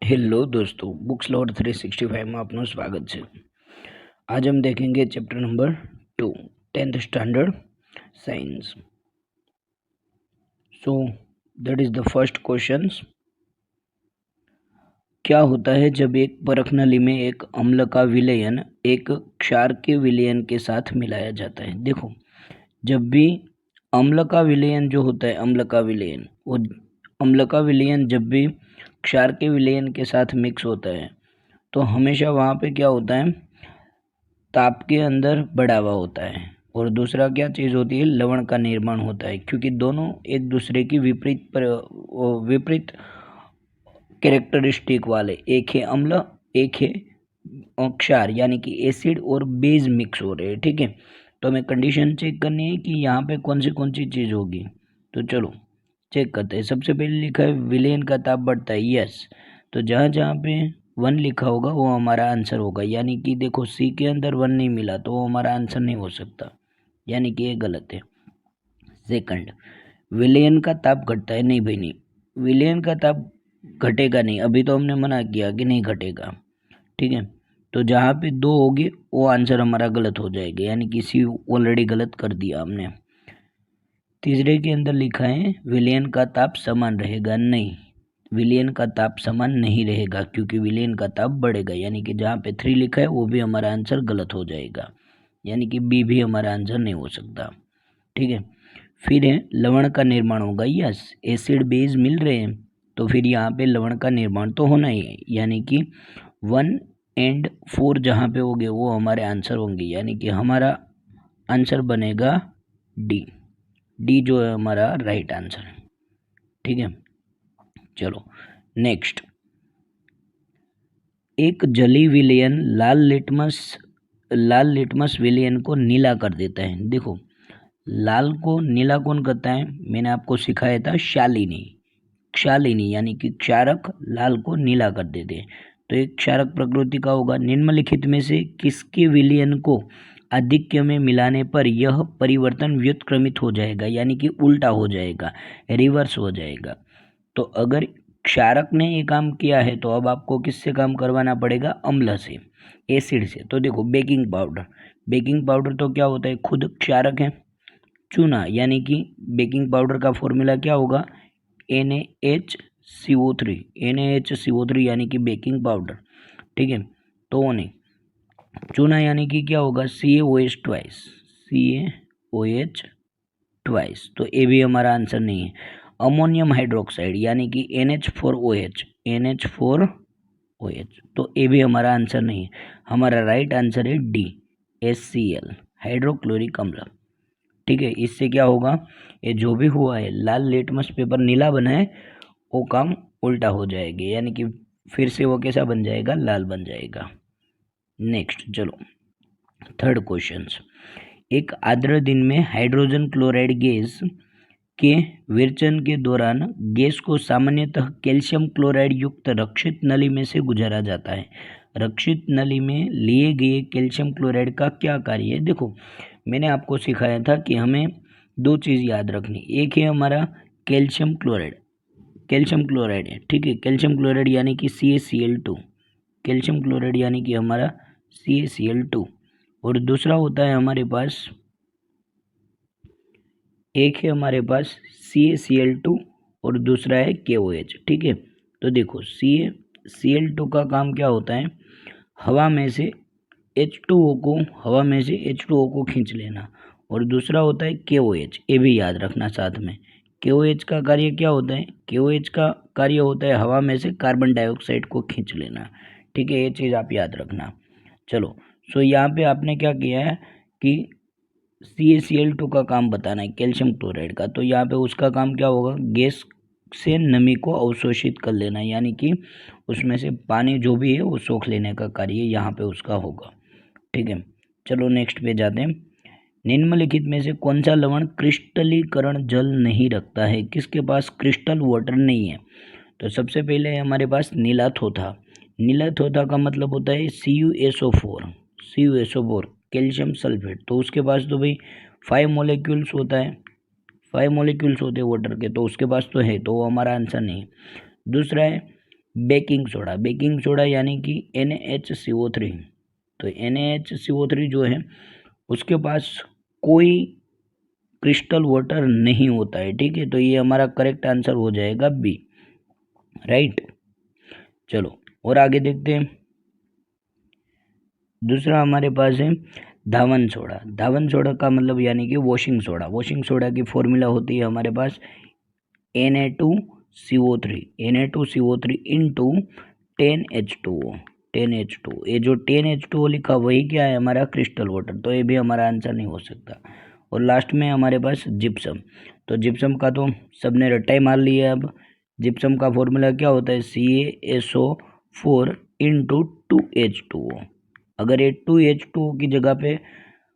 Hello દોસ્તો, books load 365 में आपનું स्वागत है। आज हम देखेंगे chapter number 2 10th standard science. So that is the first question. क्या होता है जब एक परख नली में एक अम्ल का विलयन एक क्षार के विलयन के साथ मिलाया जाता है। देखो, जब भी अम्ल का विलयन जो होता है, अम्ल का विलयन जब भी क्षार के विलयन के साथ मिक्स होता है तो हमेशा वहाँ पे क्या होता है, ताप के अंदर बढ़ावा होता है। और दूसरा क्या चीज़ होती है, लवण का निर्माण होता है, क्योंकि दोनों एक दूसरे की विपरीत कैरेक्टरिस्टिक वाले, एक है अम्ल एक है क्षार, यानी कि एसिड और बेस मिक्स हो रहे हैं। ठीक है, तो हमें कंडीशन चेक करनी है कि यहाँ पे कौन सी चीज़ होगी। तो चलो चेक करते हैं। सबसे पहले लिखा है विलयन का ताप बढ़ता है, यस। तो जहाँ जहाँ पे 1 लिखा होगा वो हमारा आंसर होगा, यानी कि देखो सी के अंदर 1 नहीं मिला तो वो हमारा आंसर नहीं हो सकता, यानी कि ये गलत है। सेकंड, विलयन का ताप घटता है, नहीं भाई नहीं, विलयन का ताप घटेगा नहीं, अभी तो हमने मना किया कि नहीं घटेगा। ठीक है, तो जहाँ पे 2 होगी वो आंसर हमारा गलत हो जाएगा, यानी कि सी ऑलरेडी गलत कर दिया हमने। तीसरे के अंदर लिखा है विलयन का ताप समान रहेगा, नहीं, विलयन का ताप समान नहीं रहेगा क्योंकि विलयन का ताप बढ़ेगा, यानी कि जहाँ पे 3 लिखा है वो भी हमारा आंसर गलत हो जाएगा, यानी कि बी भी हमारा आंसर नहीं हो सकता। ठीक है, फिर है लवण का निर्माण होगा, यस, एसिड बेस मिल रहे हैं तो फिर यहाँ पे लवण का निर्माण तो होना ही है, यानी कि 1 और 4 जहाँ पे होंगे वो हमारे आंसर होंगे, यानी कि हमारा आंसर बनेगा डी जो है हमारा राइट आंसर है। ठीक है, चलो नेक्स्ट। एक जली विलयन लाल लिटमस विलयन को नीला कर देता है। देखो, लाल को नीला कौन करता है, मैंने आपको सिखाया था क्षालिनी यानी कि क्षारक लाल को नीला कर देते हैं। तो एक क्षारक प्रकृति का होगा। निम्नलिखित में से किसके विलयन को आधिक्य में मिलाने पर यह परिवर्तन व्युत्क्रमित हो जाएगा, यानी कि उल्टा हो जाएगा, रिवर्स हो जाएगा। तो अगर क्षारक ने ये काम किया है तो अब आपको किससे काम करवाना पड़ेगा, अम्ल से, एसिड से। तो देखो बेकिंग पाउडर तो क्या होता है, खुद क्षारक है। चूना यानी कि बेकिंग पाउडर का फॉर्मूला क्या होगा, NaHCO3 यानी कि बेकिंग पाउडर। ठीक है, तो नहीं, चूना यानी कि क्या होगा, CaOH ट्वाइस, तो ये भी हमारा आंसर नहीं है। अमोनियम हाइड्रोक्साइड यानी कि NH4OH, तो ये भी हमारा आंसर नहीं है। हमारा राइट आंसर है डी, HCl हाइड्रोक्लोरिक अम्ल। ठीक है, इससे क्या होगा, ये जो भी हुआ है लाल लिटमस पेपर नीला बना है वो काम उल्टा हो जाएगा, यानी कि फिर से वो कैसा बन जाएगा, लाल बन जाएगा। नेक्स्ट चलो थर्ड क्वेश्चन। एक आर्द्र दिन में हाइड्रोजन क्लोराइड गैस के विरचन के दौरान गैस को सामान्यतः कैल्शियम क्लोराइड युक्त रक्षित नली में से गुजारा जाता है। रक्षित नली में लिए गए कैल्शियम क्लोराइड का क्या कार्य है। देखो, मैंने आपको सिखाया था कि हमें 2 चीज़ याद रखनी, एक है हमारा कैल्शियम क्लोराइड है। ठीक है, कैल्शियम क्लोराइड यानी कि CaCl2, कैल्शियम क्लोराइड यानी कि हमारा CaCl2, और दूसरा होता है हमारे पास, एक है हमारे पास CaCl2 और दूसरा है KOH। ठीक है, तो देखो CaCl2 का काम क्या होता है, हवा में से H2O को खींच लेना, और दूसरा होता है KOH, ये भी याद रखना साथ में। KOH का कार्य क्या होता है, KOH का कार्य होता है हवा में से कार्बन डाइऑक्साइड को खींच लेना। ठीक है, ये चीज़ आप याद रखना। चलो, सो यहाँ पे आपने क्या किया है कि CaCl2 का काम बताना है कैल्शियम क्लोराइड का, तो यहाँ पे उसका काम क्या होगा, गैस से नमी को अवशोषित कर लेना, यानी कि उसमें से पानी जो भी है वो सोख लेने का कार्य यहाँ पे उसका होगा। ठीक है, चलो नेक्स्ट पे जाते हैं। निम्नलिखित में से कौन सा लवण क्रिस्टलीकरण जल नहीं रखता है, किसके पास क्रिस्टल वाटर नहीं है। तो सबसे पहले हमारे पास नीला थोथा का मतलब होता है CuSO4 कैल्शियम सल्फेट, तो उसके पास तो भाई 5 मॉलिक्यूल्स होते हैं वाटर के, तो उसके पास तो है, तो वो हमारा आंसर नहीं है। दूसरा है बेकिंग सोडा यानी कि NaHCO3। तो NaHCO3 जो है उसके पास कोई क्रिस्टल वाटर नहीं होता है, ठीक है। तो ये हमारा करेक्ट आंसर हो जाएगा बी, राइट। चलो और आगे देखते हैं। दूसरा हमारे पास है धावन सोडा। धावन सोडा का मतलब यानी कि वॉशिंग सोडा। वॉशिंग सोडा की फॉर्मूला होती है हमारे पास Na2CO3 Na2CO3 into 10H2O 10H2। ये जो 10H2O लिखा वही क्या है हमारा क्रिस्टल वाटर, तो ये भी हमारा आंसर नहीं हो सकता। और लास्ट में हमारे पास जिप्सम। तो जिप्सम का तो सबने रट्टा ही मार लिया। अब जिप्सम का फॉर्मूला क्या होता है CaSO4 इंटू 2H2O। अगर ये 2H2O की जगह पे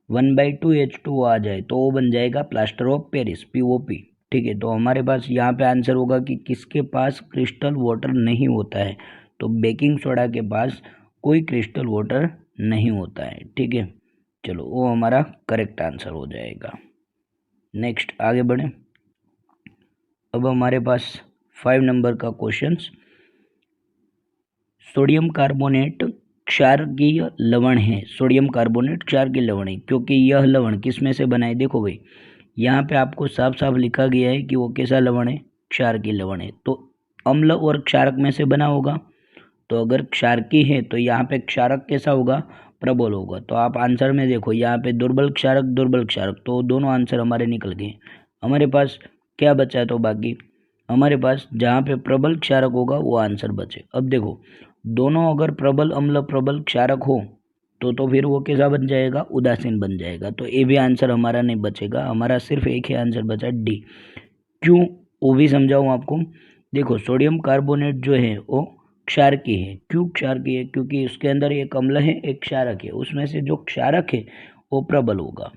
1/2H2O आ जाए तो वो बन जाएगा प्लास्टर ऑफ पेरिस POP, ठीक है। तो हमारे पास यहाँ पे आंसर होगा कि किसके पास क्रिस्टल वाटर नहीं होता है, तो बेकिंग सोडा के पास कोई क्रिस्टल वाटर नहीं होता है, ठीक है। चलो वो हमारा करेक्ट आंसर हो जाएगा। नेक्स्ट आगे बढ़े। अब हमारे पास 5 नंबर का क्वेश्चन, सोडियम कार्बोनेट क्षारकीय लवण है। सोडियम कार्बोनेट क्षारकीय लवण है क्योंकि यह लवण किस में से बना है। देखो भाई यहाँ पे आपको साफ साफ लिखा गया है कि वो कैसा लवण है, क्षारकीय लवण है। तो अम्ल और क्षारक में से बना होगा। तो अगर क्षारकीय है तो यहाँ पे क्षारक कैसा होगा, प्रबल होगा। तो आप आंसर में देखो यहाँ पे दुर्बल क्षारक, तो दोनों आंसर हमारे निकल गए। हमारे पास क्या बचा है, तो बाकी हमारे पास जहाँ पे प्रबल क्षारक होगा वो आंसर बचे। अब देखो दोनों अगर प्रबल अम्ल प्रबल क्षारक हो तो फिर वो कैसा बन जाएगा, उदासीन बन जाएगा। तो ये भी आंसर हमारा नहीं बचेगा, हमारा सिर्फ एक ही आंसर बचा डी। क्यों वो भी समझाऊँ आपको। देखो सोडियम कार्बोनेट जो है वो क्षारकीय है। क्यों क्षारकीय है, क्योंकि उसके अंदर एक अम्ल है एक क्षारक है। उसमें से जो क्षारक है वो प्रबल होगा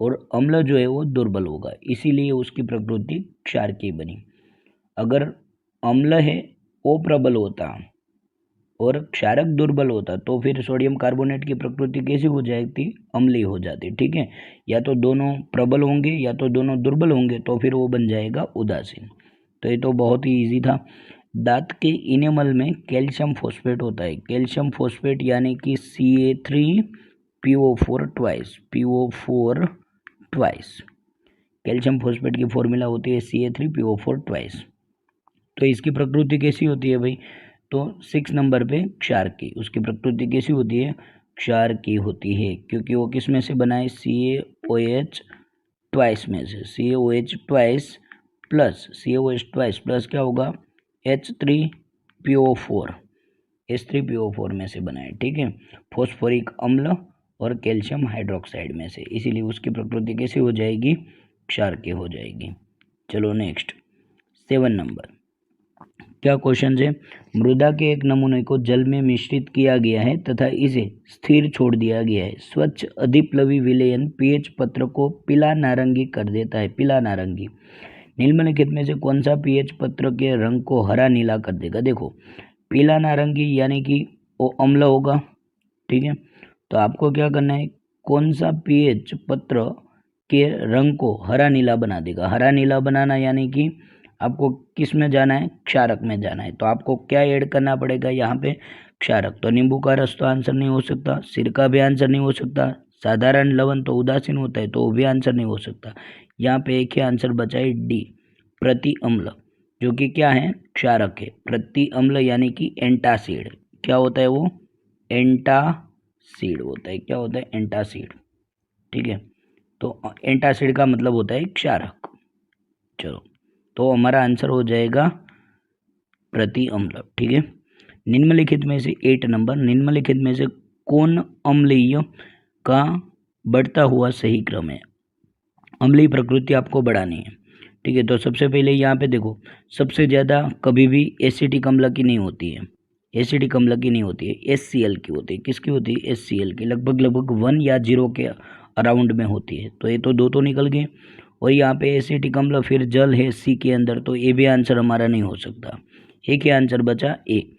और अम्ल जो है वो दुर्बल होगा, इसीलिए उसकी प्रकृति क्षारकीय बनी। अगर अम्ल है वो प्रबल होता और क्षारक दुर्बल होता तो फिर सोडियम कार्बोनेट की प्रकृति कैसी हो जाती, अम्लीय हो जाती, ठीक है। या तो दोनों प्रबल होंगे या तो दोनों दुर्बल होंगे, तो फिर वो बन जाएगा उदासीन। तो ये तो बहुत ही इजी था। दांत के इनेमल में कैल्शियम फॉस्फेट होता है। कैल्शियम फॉस्फेट यानी कि Ca3PO4 ट्वाइस। कैल्शियम फॉस्फेट की फॉर्मूला होती है Ca3PO4 ट्वाइस। तो इसकी प्रकृति कैसी होती है भाई, तो 6 नंबर पे क्षार की, उसकी प्रकृति कैसी होती है, क्षार की होती है। क्योंकि वो किस में से बना है, CaOH ट्वाइस में से। CaOH ट्वाइस प्लस क्या होगा H3PO4 में से बना है, ठीक है। फॉस्फोरिक अम्ल और कैल्शियम हाइड्रोक्साइड में से, इसीलिए उसकी प्रकृति कैसी हो जाएगी, क्षार की हो जाएगी। चलो नेक्स्ट 7 नंबर क्या क्वेश्चन है। मृदा के एक नमूने को जल में मिश्रित किया गया है तथा इसे स्थिर छोड़ दिया गया है। स्वच्छ अधिप्लवी विलयन पीएच पत्र को पीला नारंगी कर देता है। पीला नारंगी निम्नलिखित में से कौन सा पीएच पत्र के रंग को हरा नीला कर देगा। देखो पीला नारंगी यानी कि वो अम्ल होगा, ठीक है। तो आपको क्या करना है, कौन सा पीएच पत्र के रंग को हरा नीला बना देगा। हरा नीला बनाना यानी कि आपको किस में जाना है, क्षारक में जाना है। तो आपको क्या ऐड करना पड़ेगा यहाँ पे, क्षारक। तो नींबू का रस तो आंसर नहीं हो सकता, सिरका भी आंसर नहीं हो सकता, साधारण लवण तो उदासीन होता है तो वो भी आंसर नहीं हो सकता। यहाँ पे एक ही आंसर बचा है डी, प्रति अम्ल, जो कि क्या है, क्षारक है। प्रति अम्ल यानी कि एंटासिड। क्या होता है वो, एंटासिड होता है। क्या होता है, एंटासिड, ठीक है। तो एंटासिड का मतलब होता है क्षारक। चलो तो हमारा आंसर हो जाएगा प्रति अम्ल, ठीक है। निम्नलिखित में से 8 नंबर, निम्नलिखित में से कौन अम्लीय का बढ़ता हुआ सही क्रम है। अम्लीय प्रकृति आपको बढ़ानी है, ठीक है। तो सबसे पहले यहाँ पे देखो, सबसे ज़्यादा कभी भी एसिटिक अम्ल की नहीं होती है, एसिटिक अम्ल की नहीं होती है, HCl की होती है। किसकी होती है, HCl की। लगभग 1 या 0 के अराउंड में होती है। तो ये तो दो तो निकल गए। और यहाँ पे एसिटिक अम्ल फिर जल है सी के अंदर, तो ये भी आंसर हमारा नहीं हो सकता। एक ही आंसर बचा ए,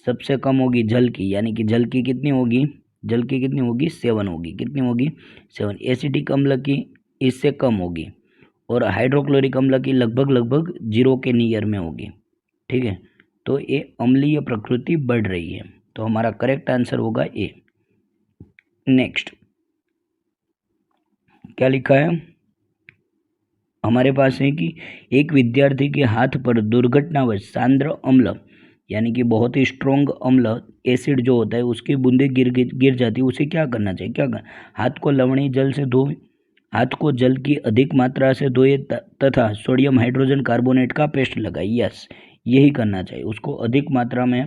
सबसे कम होगी जल की, यानी कि जल की कितनी होगी, जल की कितनी होगी, 7 होगी। कितनी होगी, 7। एसिटिक अम्ल की इससे कम होगी और हाइड्रोक्लोरिक अम्ल की लगभग 0 के नियर में होगी, ठीक है। तो ये अम्लीय प्रकृति बढ़ रही है, तो हमारा करेक्ट आंसर होगा ए। नेक्स्ट क्या लिखा है हमारे पास है कि एक विद्यार्थी के हाथ पर दुर्घटनावश सांद्र अम्ल यानी कि बहुत ही स्ट्रॉन्ग अम्ल एसिड जो होता है उसकी बूंदे गिर जाती है, उसे क्या करना चाहिए? क्या करना? हाथ को लवणीय जल से धोए, हाथ को जल की अधिक मात्रा से धोए तथा सोडियम हाइड्रोजन कार्बोनेट का पेस्ट लगाए। यस, यही करना चाहिए, उसको अधिक मात्रा में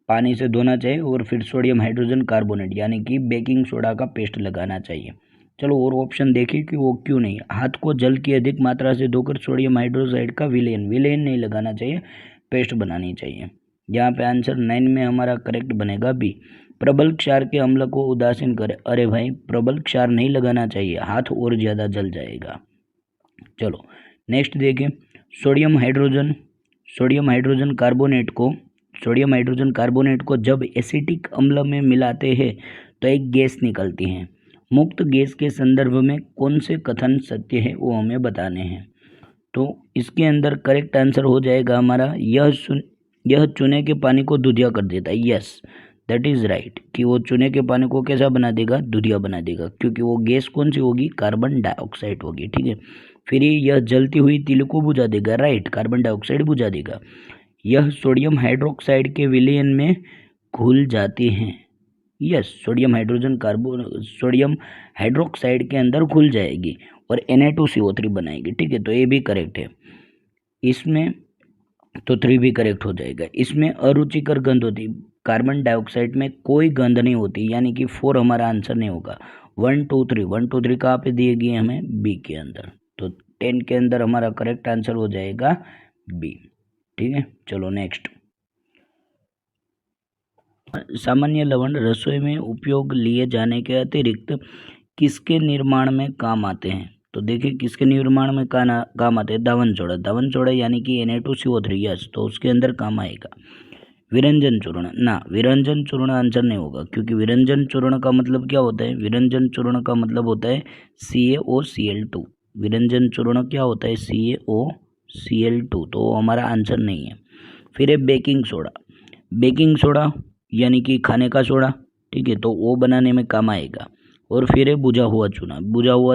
पानी से धोना चाहिए और फिर सोडियम हाइड्रोजन कार्बोनेट यानी कि बेकिंग सोडा का पेस्ट लगाना चाहिए। चलो और ऑप्शन देखिए कि वो क्यों नहीं। हाथ को जल की अधिक मात्रा से धोकर सोडियम हाइड्रोक्साइड का विलेन नहीं लगाना चाहिए, पेस्ट बनानी चाहिए। यहाँ पे आंसर 9 में हमारा करेक्ट बनेगा बी। प्रबल क्षार के अम्ल को उदासीन करें। अरे भाई, प्रबल क्षार नहीं लगाना चाहिए, हाथ और ज़्यादा जल जाएगा। चलो नेक्स्ट देखें, सोडियम हाइड्रोजन कार्बोनेट को जब एसिटिक अम्ल में मिलाते हैं तो एक गैस निकलती है। मुक्त गैस के संदर्भ में कौन से कथन सत्य है वो हमें बताने हैं। तो इसके अंदर करेक्ट आंसर हो जाएगा हमारा यह चूने के पानी को दूधिया कर देता है। यस, दैट इज़ राइट कि वो चूने के पानी को कैसा बना देगा? दूधिया बना देगा, क्योंकि वो गैस कौन सी होगी? कार्बन डाइऑक्साइड होगी। ठीक है, फिर यह जलती हुई तिल को बुझा देगा। राइट, कार्बन डाइऑक्साइड बुझा देगा। यह सोडियम हाइड्रोक्साइड के विलयन में घुल जाती हैं। यस, सोडियम हाइड्रोक्साइड के अंदर घुल जाएगी और Na2CO3 बनाएगी। ठीक है, तो ये भी करेक्ट है। इसमें तो 3 भी करेक्ट हो जाएगा। इसमें अरुचिकर गंध होती, कार्बन डाइऑक्साइड में कोई गंध नहीं होती, यानी कि 4 हमारा आंसर नहीं होगा। 1 2 3 कहाँ पे दिए गए हमें? बी के अंदर। तो 10 के अंदर हमारा करेक्ट आंसर हो जाएगा बी। ठीक है, चलो नेक्स्ट। सामान्य लवण रसोई में उपयोग लिए जाने के अतिरिक्त किसके निर्माण में काम आते हैं? तो देखिए किसके निर्माण में काम आते हैं? दावन सोडा यानी कि Na2CO3। यस, तो उसके अंदर काम आएगा। विरंजन चूर्ण ना, विरंजन चूर्ण आंसर नहीं होगा, क्योंकि विरंजन चूर्ण का मतलब क्या होता है? विरंजन चूर्ण का मतलब होता है CaOCl2। विरंजन चूर्ण क्या होता है? CaOCl2, तो वो हमारा आंसर नहीं है। फिर है बेकिंग सोडा यानी कि खाने का सोडा। ठीक है, तो वो बनाने में काम आएगा। और फिर है बुझा हुआ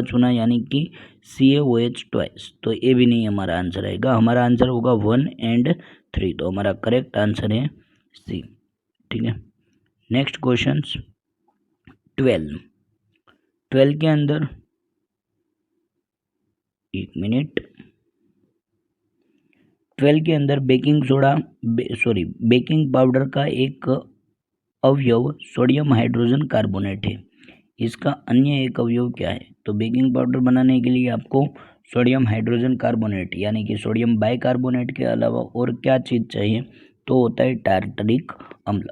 चूना यानी कि CaOH2, तो ये भी नहीं हमारा आंसर आएगा। हमारा आंसर होगा 1 और 3, तो हमारा करेक्ट आंसर है सी। ठीक है, नेक्स्ट क्वेश्चन 12 के अंदर, एक मिनट, 12 के अंदर बेकिंग पाउडर का एक अवयव सोडियम हाइड्रोजन कार्बोनेट है। इसका अन्य एक अवयव क्या है? तो बेकिंग पाउडर बनाने के लिए आपको सोडियम हाइड्रोजन कार्बोनेट यानी कि सोडियम बाइकार्बोनेट के अलावा और क्या चीज़ चाहिए? तो होता है टार्टरिक अम्ल।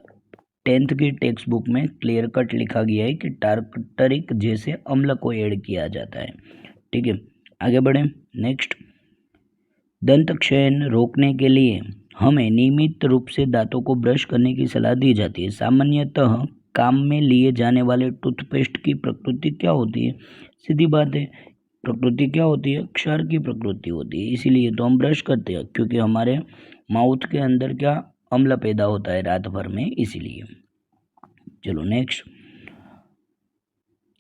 10th की टेक्स्ट बुक में क्लियर कट लिखा गया है कि टार्टरिक जैसे अम्ल को ऐड किया जाता है। ठीक है, आगे बढ़े। नेक्स्ट, दंत क्षयन रोकने के लिए हमें नियमित रूप से दांतों को ब्रश करने की सलाह दी जाती है। सामान्यतः काम में लिए जाने वाले टूथपेस्ट की प्रकृति क्या होती है? सीधी बात है, प्रकृति क्या होती है? क्षार की प्रकृति होती है, इसीलिए तो हम ब्रश करते हैं, क्योंकि हमारे माउथ के अंदर क्या अम्ल पैदा होता है रात भर में, इसीलिए। चलो नेक्स्ट,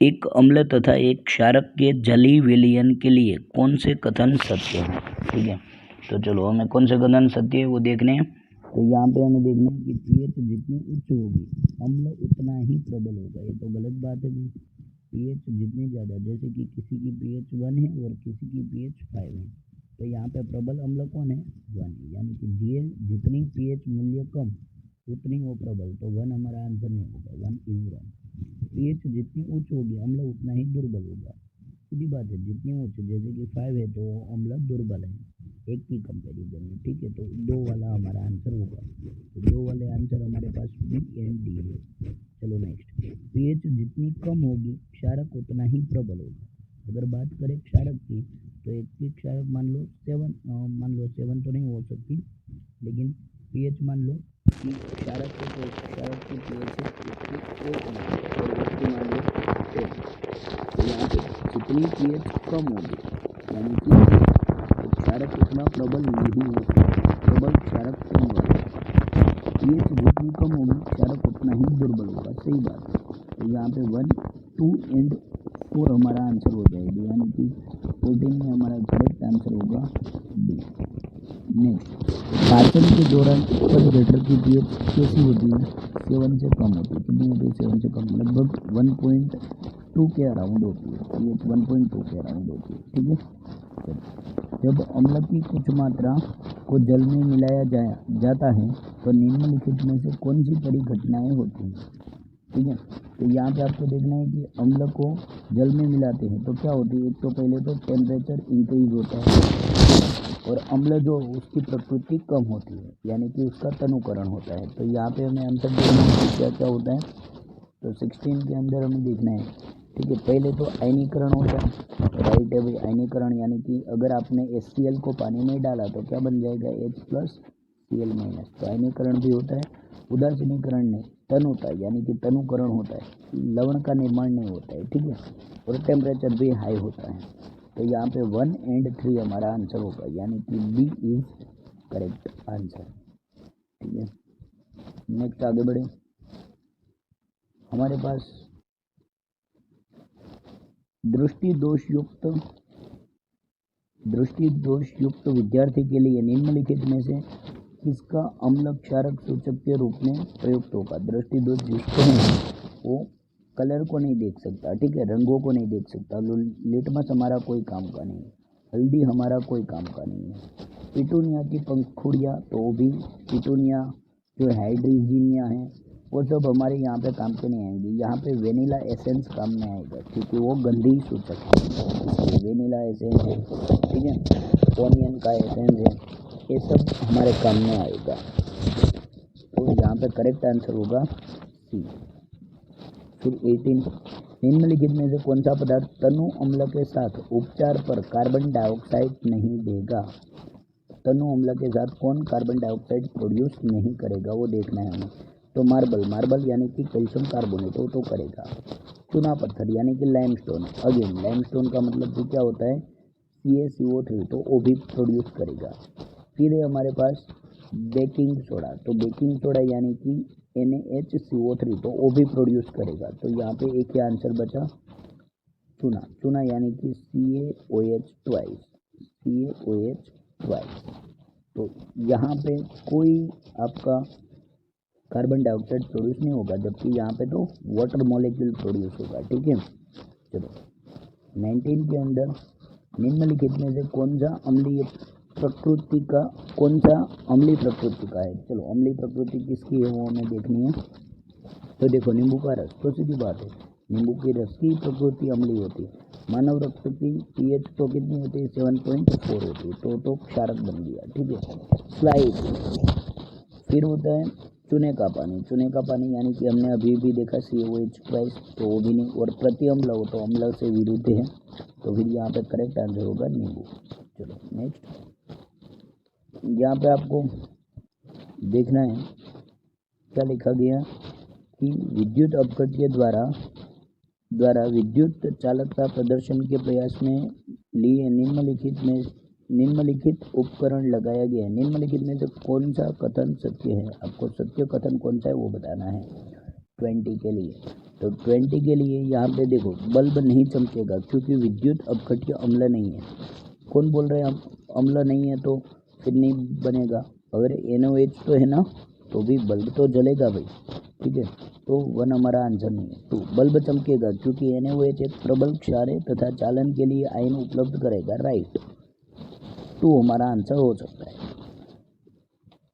एक अम्ल तथा एक क्षारक के जलीय विलयन के लिए कौन से कथन सत्य हैं? ठीक है, तो चलो हमें कौन से कथन सत्य है वो देखने हैं। तो यहाँ पे हमें देखना है कि pH जितनी उच्च होगी अम्ल उतना ही प्रबल होगा। ये तो गलत बात है भाई। pH जितनी ज़्यादा, जैसे कि किसी की pH 1 है और किसी की pH 5 है, तो यहाँ पे प्रबल अम्ल कौन है? 1, यानी कि जितनी pH मूल्य कम उतनी वो प्रबल, तो 1 हमारा आंसर नहीं होगा, 1 इज रॉन्ग। pH जितनी उच्च होगी अम्ल उतना ही दुर्बल होगा, सीधी बात है। जितनी उच्च, जैसे कि 5 है तो अम्ल दुर्बल है, एक की कंपेरिजन में। ठीक है, तो 2 वाला हमारा आंसर होगा। तो 2 वाले आंसर हमारे पास बी एंड डी है। चलो नेक्स्ट, pH जितनी कम होगी क्षारक उतना ही प्रबल होगा। अगर बात करें क्षारक की, तो एक की क्षारक मान लो 7 तो नहीं हो सकती, लेकिन pH मान लो कि क्षारक की pH है उसकी 1 मान लो और उसकी मान लो 10। तो यहाँ पे जितनी pH कम होगी यानी कि क्षारक उतना प्रबल नहीं हो सकता, प्रबल क्षारक कम वाला। पीएच जितनी कम होगी क्षारक उतना ही दुर्बल होगा। सही बात है। तो यहाँ पे 1, 2 एंड 4 हमारा आंसर हो जाएगा, यानी कि 14 में हमारा करेक्ट आंसर होगा डी। नेक्स्ट, पाचन के दौरान उत्पन्न गटर की पीएच कैसी होती है? 7 से कम होती है। कितनी होती है? 7 से कम, लगभग 1.2 के अराउंड होती है। पीएच 1.2 के अराउंड होती है। ठीक है। जब अम्ल की कुछ मात्रा को जल में मिलाया जाता है तो निम्नलिखित में से कौन सी परिघटनाएं होती हैं? ठीक है। तो यहाँ पे आपको देखना है कि अम्ल को जल में मिलाते हैं तो क्या होती है? एक तो पहले तो टेम्परेचर इंक्रीज होता है और अम्ल जो उसकी प्रकृति कम होती है, यानी कि उसका तनुकरण होता है। तो यहाँ पे हमें आंसर देखना है कि क्या क्या होता है। तो 16 के अंदर हमें देखना है। ठीक है। पहले तो आयनीकरण होता है। राइट है भाई, आयनीकरण यानी कि अगर आपने HCl को पानी में डाला तो क्या बन जाएगा? H+Cl-। तो आयनीकरण भी होता है। उदासीनीकरण नहीं, तन होता है, यानी कि तनुकरण होता है, लवण का निर्माण नहीं होता है। ठीक है। और टेम्परेचर भी हाई होता है। तो यहाँ पे 1 एंड 3 हमारा आंसर होगा, यानी कि बी इज करेक्ट आंसर। ठीक है। नेक्स्ट आगे बढ़े। हमारे पास दृष्टि दोष युक्त विद्यार्थी के लिए निम्नलिखित में से किसका अम्ल क्षारक सूचक के रूप में प्रयुक्त होगा? दृष्टि दोष युक्त है, वो कलर को नहीं देख सकता। ठीक है। रंगों को नहीं देख सकता। लिटमस हमारा कोई काम का नहीं है। हल्दी हमारा कोई काम का नहीं है। पिटूनिया की पंखुड़ियाँ, तो वो भी पिटूनिया जो हाइड्रीजिनिया है वो सब हमारे यहाँ पे काम के नहीं आएंगी। यहाँ पे वेनिला एसेंस काम में आएगा क्योंकि वो गंधी सूचक है। वेनिला एसेंस है, ठीक है, ओनियन का एसेंस है, ये सब हमारे काम में आएगा। तो यहाँ पे करेक्ट आंसर होगा सी। फिर 18, निम्नलिखित में से कौन सा पदार्थ तनु अम्ल के साथ उपचार पर कार्बन डाइऑक्साइड नहीं देगा? तनु अम्ल के साथ कौन कार्बन डाइऑक्साइड प्रोड्यूस नहीं करेगा, वो देखना है हमें। तो मार्बल यानी कि कैल्शियम कार्बोनेट वो तो करेगा। चूना पत्थर यानी कि लाइमस्टोन, अगेन लाइमस्टोन का मतलब भी क्या होता है? CaCO3, तो वो भी प्रोड्यूस करेगा। फिर है हमारे पास बेकिंग सोडा, तो बेकिंग सोडा यानी कि NaHCO3, तो वो भी प्रोड्यूस करेगा। तो यहाँ पे एक ही आंसर बचा चूना यानी कि CaOH ट्वाइस। तो यहाँ पे कोई आपका कार्बन डाइऑक्साइड प्रोड्यूस नहीं होगा, जबकि यहाँ पे तो वाटर मॉलिक्यूल प्रोड्यूस होगा। ठीक है। चलो 19 के अंदर निम्नलिखित में से कौन सा अम्लीय प्रकृति का है? चलो अम्लीय प्रकृति किसकी है वो हमें देखनी है। तो देखो नींबू का रस, तो सीधी बात है नींबू के रस की प्रकृति अम्लीय होती है। मानव रक्त की pH तो कितनी होती है? 7.4 होती है। तो क्षारक बन गया। ठीक है। स्लाइड। फिर होता है चूने का पानी यानी कि हमने अभी भी देखा CaOH ट्वाइस, तो वो भी नहीं। और प्रति अम्ल हो तो अम्ल से विरुद्ध है, तो फिर यहाँ पे करेक्ट आंसर होगा नींबू। चलो नेक्स्ट, यहाँ पे आपको देखना है क्या लिखा गया कि विद्युत अपघट्य द्वारा विद्युत चालकता प्रदर्शन के प्रयास में लिए निम्नलिखित उपकरण लगाया गया है। निम्नलिखित में से कौन सा कथन सत्य है? आपको सत्य कथन कौन सा है वो बताना है 20 के लिए। तो 20 के लिए यहाँ पे देखो बल्ब नहीं चमकेगा क्योंकि विद्युत अपघट्य अम्ल नहीं है। कौन बोल रहे हैं अम्ल नहीं है तो फिर नहीं बनेगा। अगर NaOH तो है ना, तो भी बल्ब तो जलेगा भाई। ठीक है। तो 1 हमारा आंसर नहीं है। 2, बल्ब चमकेगा क्योंकि NaOH एक प्रबल क्षार है तथा चालन के लिए आयन उपलब्ध करेगा। राइट, 2 हमारा आंसर हो सकता है।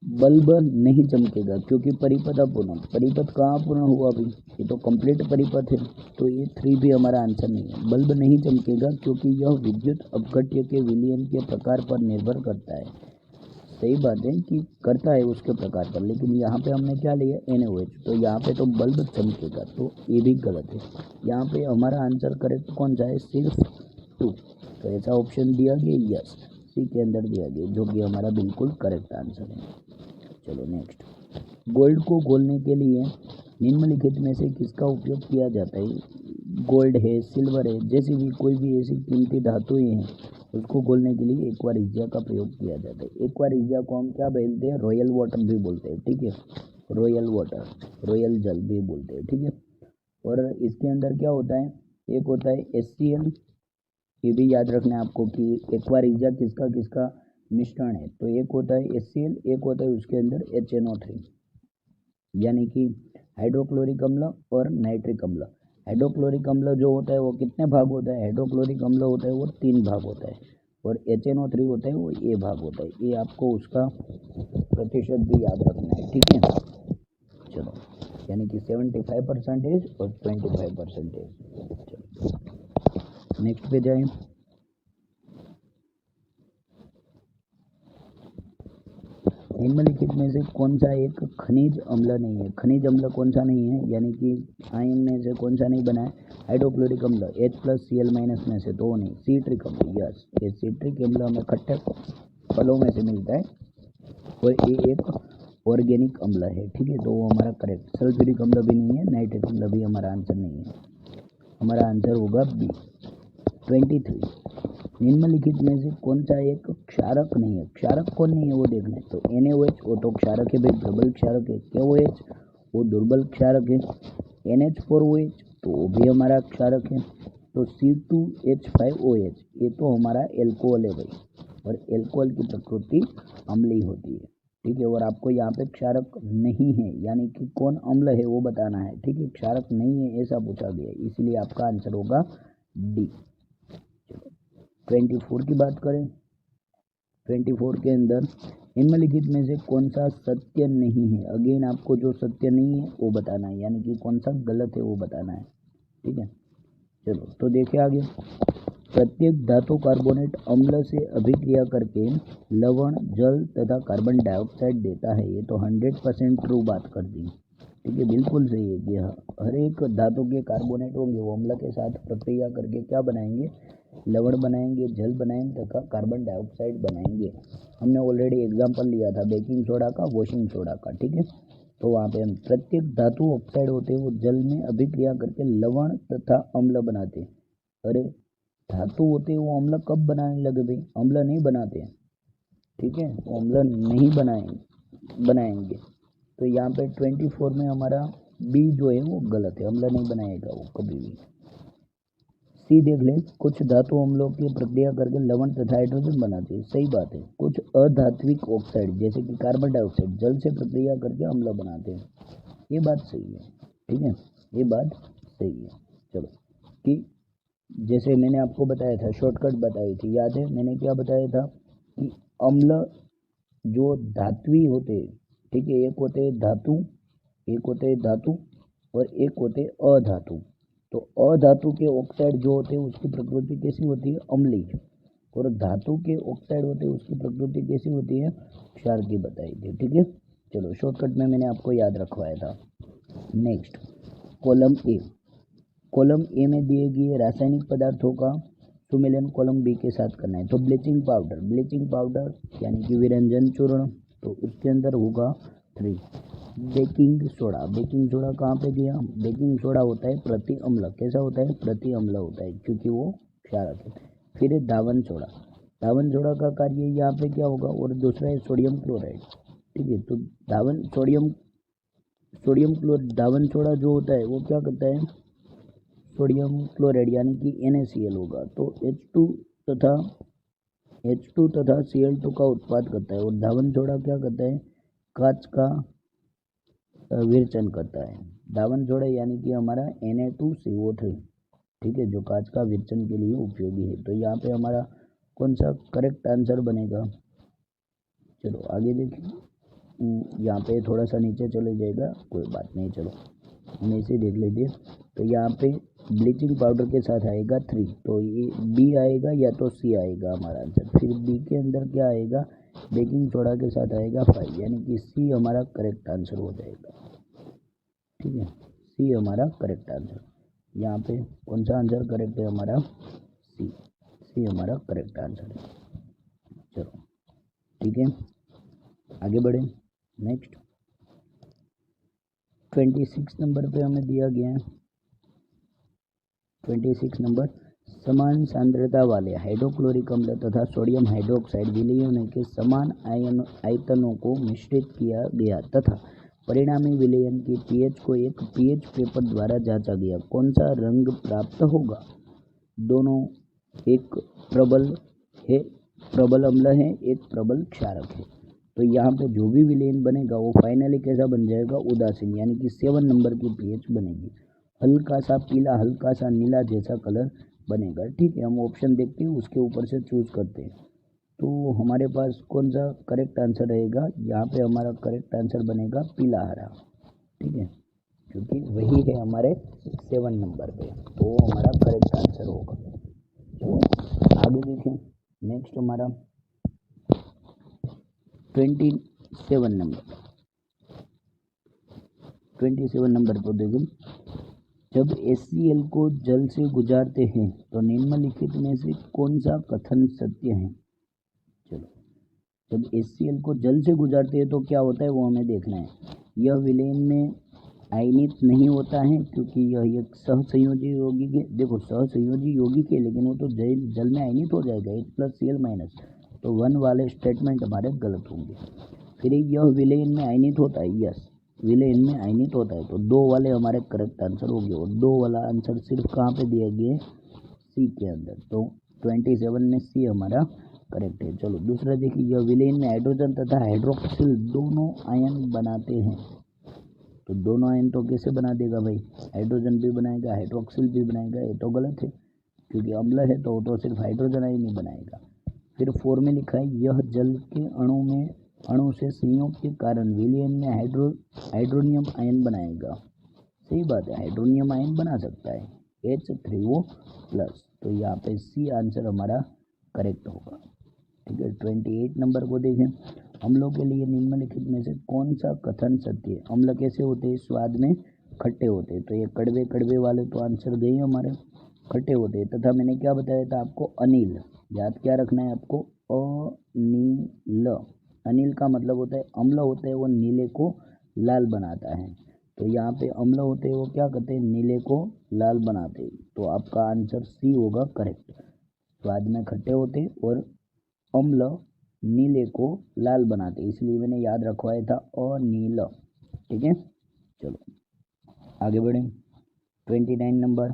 बल्ब नहीं चमकेगा क्योंकि परिपथ अपूर्ण। परिपथ कहाँ पूर्ण हुआ भाई? ये तो कंप्लीट परिपथ है, तो ये 3 भी हमारा आंसर नहीं है। बल्ब नहीं चमकेगा क्योंकि यह विद्युत अपघट्य के विलयन के प्रकार पर निर्भर करता है। सही बात है कि करता है उसके प्रकार पर, लेकिन यहाँ पे हमने क्या लिया? NaOH, तो यहाँ पे तो बल्ब चमकेगा, तो ये भी गलत है। यहाँ पे हमारा आंसर करेक्ट कौन सा है? सिर्फ 2। तो ऐसा ऑप्शन दिया गया, यस, सी के अंदर दिया गया, जो कि हमारा बिल्कुल करेक्ट आंसर है। चलो नेक्स्ट, गोल्ड को घोलने के लिए निम्नलिखित में से किसका उपयोग किया जाता है? गोल्ड है, सिल्वर है, जैसी भी कोई भी ऐसी कीमती धातुएं हैं उसको घोलने के लिए एक्वारिजिया का प्रयोग किया जाता है। एक्वारिजिया को हम क्या बोलते हैं? रॉयल वाटर भी बोलते हैं। ठीक है। रॉयल वाटर, रॉयल जल भी बोलते हैं, ठीक है। और इसके अंदर क्या होता है, एक होता है HCl, ये भी याद रखना है आपको कि एक्वारिजा किसका किसका मिश्रण है। तो एक होता है HCl, एक होता है उसके अंदर HNO3, यानी कि हाइड्रोक्लोरिक अम्ल और नाइट्रिक अम्ल। हाइड्रोक्लोरिक अम्ल जो होता है वो कितने भाग होता है, हाइड्रोक्लोरिक अम्ल होता है वो 3 भाग होता है, और HNO3 होता है वो A भाग होता है। ये आपको उसका प्रतिशत भी याद रखना है, ठीक है। चलो, यानी कि 75% और 25%। चलो नेक्स्ट पे जाएं। निम्नलिखित में से कौन सा एक खनिज अम्ल नहीं है, खनिज अम्ल कौन सा नहीं है, यानी कि आयन में से कौन सा नहीं बना है, हाइड्रोक्लोरिक अम्ल H+Cl- में से तो नहीं, सिट्रिक अम्ल, यस, ये सिट्रिक अम्ल हमें खट्टे फलों में से मिलता है और ये एक ऑर्गेनिक अम्ल है, ठीक है। तो वो हमारा करेक्ट, सल्फ्यूरिक अम्ल भी नहीं है, नाइट्रिक अम्ल भी हमारा आंसर नहीं है, हमारा आंसर होगा बी। 23, निम्नलिखित में से कौन सा एक क्षारक नहीं है, क्षारक कौन नहीं है वो देखना है। तो NaOH वो तो क्षारक है भाई, प्रबल क्षारक है। KOH वो दुर्बल क्षारक है। NH4OH तो वो भी हमारा क्षारक है। तो C2H5OH ये तो हमारा एल्कोहल है भाई, और एल्कोहल की प्रकृति अम्लीय होती है, ठीक है। और आपको यहाँ पे क्षारक नहीं है, यानी कि कौन अम्ल है वो बताना है, ठीक है। क्षारक नहीं है ऐसा पूछा गया, इसलिए आपका आंसर होगा डी। 24 की बात करें, 24 के अंदर निम्नलिखित में से कौन सा सत्य नहीं है। अगेन आपको जो सत्य नहीं है वो बताना है, यानी कि कौन सा गलत है वो बताना है, ठीक है। चलो तो देखिए आगे, प्रत्येक धातु कार्बोनेट अम्ल से अभिक्रिया करके लवण, जल तथा कार्बन डाइऑक्साइड देता है। ये तो 100% ट्रू बात कर दी, ठीक है, बिल्कुल सही है कि हर एक धातु के कार्बोनेट होंगे वो अम्ल के साथ प्रक्रिया करके क्या बनाएंगे, लवण बनाएंगे, जल बनाएंगे तथा कार्बन डाइऑक्साइड बनाएंगे। हमने ऑलरेडी एग्जांपल लिया था बेकिंग सोडा का, वॉशिंग सोडा का, ठीक है। तो वहाँ पे हम प्रत्येक धातु ऑक्साइड होते हैं वो जल में अभिक्रिया करके लवण तथा अम्ल बनाते हैं। अरे धातु होते हैं वो अम्ल कब बनाने लगे भाई, अम्ल नहीं बनाते, ठीक है, वो अम्ल नहीं बनाएंगे। तो यहाँ पे 24 में हमारा बी जो है वो गलत है, अम्ल नहीं बनाएगा वो कभी भी। सी देख लें, कुछ धातु अम्लों की प्रक्रिया करके लवण तथा हाइड्रोजन बनाते हैं, सही बात है। कुछ अधात्विक ऑक्साइड जैसे कि कार्बन डाइऑक्साइड जल से प्रक्रिया करके अम्ल बनाते हैं, ये बात सही है, ठीक है, ये बात सही है। चलो कि जैसे मैंने आपको बताया था, शॉर्टकट बताई थी, याद है मैंने क्या बताया था कि अम्ल जो धात्वी होते हैं, ठीक है, एक होते धातु, एक होते धातु और एक होते अधातु। तो अधातु के ऑक्साइड जो होते हैं उसकी प्रकृति कैसी होती है, अम्लीय, और धातु के ऑक्साइड होते हैं उसकी प्रकृति कैसी होती है, क्षार की बताई थी, ठीक है। चलो शॉर्टकट में मैंने आपको याद रखवाया था। Next column A, column A में दिए गए रासायनिक पदार्थों का सुमेलन कॉलम बी के साथ करना है। तो ब्लीचिंग पाउडर, ब्लीचिंग पाउडर यानी कि विरंजन चूर्ण, तो उसके अंदर होगा 3। बेकिंग सोडा, बेकिंग सोडा कहाँ पे गया, बेकिंग सोडा होता है प्रति अम्ल, कैसा होता है, प्रति अम्ल होता है क्योंकि वो क्षारक है। फिर है दावन सोडा, दावन सोडा का कार्य यहाँ पे क्या होगा, और दूसरा है सोडियम क्लोराइड, ठीक है। तो दावन सोडियम क्लोराइड, दावन सोडा जो होता है वो क्या करता है, सोडियम क्लोराइड यानी कि NaCl होगा, तो H2 तथा Cl2 का उत्पाद करता है। और दावन सोडा क्या करता है, कांच का विरचन करता है। दावन सोडा यानी कि हमारा Na2CO3, ठीक है, जो कांच का विरचन के लिए उपयोगी है। तो यहाँ पे हमारा कौन सा करेक्ट आंसर बनेगा। चलो आगे देखिए, यहाँ पे थोड़ा सा नीचे चले जाएगा, कोई बात नहीं, चलो हम ऐसे देख लेते हैं। तो यहाँ पे ब्लीचिंग पाउडर के साथ आएगा 3, तो ये बी आएगा या तो सी आएगा हमारा आंसर। फिर बी के अंदर क्या आएगा, बेकिंग सोडा के साथ आएगा 5, यानी कि सी हमारा करेक्ट आंसर हो जाएगा, ठीक है, सी हमारा करेक्ट आंसर। यहाँ पे कौन सा आंसर करेक्ट है हमारा, सी, सी हमारा करेक्ट आंसर है। चलो ठीक है, आगे बढ़े। नेक्स्ट 26 नंबर पे हमें दिया गया है, 26 नंबर, समान सांद्रता वाले हाइड्रोक्लोरिक अम्ल तथा सोडियम हाइड्रोक्साइड विलयन के समान आयतनों को मिश्रित किया गया तथा परिणामी विलयन के पीएच को एक पीएच पेपर द्वारा जांचा गया, कौन सा रंग प्राप्त होगा? दोनों एक प्रबल है, प्रबल अम्ल है, एक प्रबल क्षारक है। तो यहाँ पे जो भी विलयन बनेगा वो फाइनली कैसा बन जाएगा? उदासीन, यानी कि 7 नंबर की पीएच बनेगी। हल्का सा पीला, हल्का सा नीला जैसा कलर बनेगा। ठीक है, हम ऑप्शन देखते हैं, उसके ऊपर से चूज करते हैं। तो हमारे पास कौन सा करेक्ट आंसर रहेगा? यहाँ पे हमारा करेक्ट आंसर बनेगा पीला हरा। ठीक है, क्योंकि वही है हमारे 7 नंबर पे, तो हमारा करेक्ट आंसर होगा। चलो आगे देखें, नेक्स्ट हमारा 27 नंबर। 27 नंबर को देखें, जब HCl को जल से गुजारते हैं तो निम्नलिखित में से कौन सा कथन सत्य है? चलो, जब HCl को जल से गुजारते हैं तो क्या होता है वो हमें देखना है। यह विलयन में आयनित नहीं होता है क्योंकि यह एक सहसंयोजी यौगिक है। देखो सहसंयोजी यौगिक है लेकिन वो तो जल में आयनित हो जाएगा, H+Cl-, तो 1 वाले स्टेटमेंट हमारे गलत होंगे। फिर यह विलयन में आयनित होता है, यस विलयन में आयनित होता है, तो 2 वाले हमारे करेक्ट आंसर हो गए। और 2 वाला आंसर सिर्फ कहाँ पे दिया गया है? सी के अंदर। तो 27 में सी हमारा करेक्ट है। चलो दूसरा देखिए, यह विलयन में हाइड्रोजन तथा हाइड्रोक्सिल दोनों आयन बनाते हैं। तो दोनों आयन तो कैसे बना देगा भाई? हाइड्रोजन भी बनाएगा, हाइड्रोक्सिल भी बनाएगा। ये तो गलत है क्योंकि अम्ल है तो सिर्फ हाइड्रोजन आयन ही बनाएगा। फिर 4 में लिखा है, यह जल के अणु से संयोग के कारण विलयन में हाइड्रोनियम आयन बनाएगा। सही बात है, हाइड्रोनियम आयन बना सकता है, H3O+। तो यहाँ पे सी आंसर हमारा करेक्ट होगा। ठीक है, 28 नंबर को देखें, अम्लों के लिए निम्नलिखित में से कौन सा कथन सत्य है? अम्ल कैसे होते हैं? स्वाद में खट्टे होते हैं। तो ये कड़वे कड़वे वाले तो आंसर गए हमारे, खट्टे होते हैं। तथा मैंने क्या बताया था आपको? अनिल, याद क्या रखना है आपको? अनिल, अनिल का मतलब होता है अम्ल होते हैं वो नीले को लाल बनाता है। तो यहाँ पे अम्ल होते हैं वो क्या करते हैं? नीले को लाल बनाते हैं। तो आपका आंसर सी होगा करेक्ट। स्वाद में खट्टे होते हैं और अम्ल नीले को लाल बनाते, इसलिए मैंने याद रखवाया था अनील। ठीक है, चलो आगे बढ़े। 29 नंबर,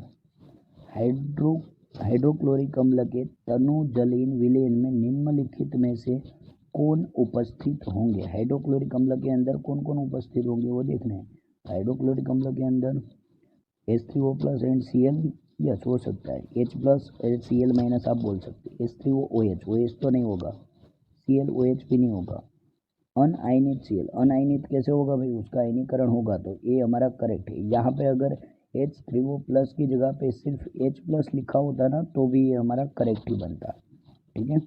हाइड्रोक्लोरिक अम्ल के तनु जलीय विलयन में निम्नलिखित में से कौन उपस्थित होंगे? हाइड्रोक्लोरिक अम्ल के अंदर कौन कौन उपस्थित होंगे वो देखना है। हाइड्रोक्लोरिक अम्ल के अंदर H3O+ एंड Cl, यस हो सकता है, H+Cl- आप बोल सकते हैं। H3OOH, OH तो नहीं होगा, ClOH भी नहीं होगा। अनआयनित Cl, अनआयनित कैसे होगा भाई? उसका आयनीकरण होगा, तो ये हमारा करेक्ट है। यहाँ पे अगर H3O+ की जगह पे सिर्फ H+ लिखा होता ना तो भी ये हमारा करेक्ट ही बनता। ठीक है,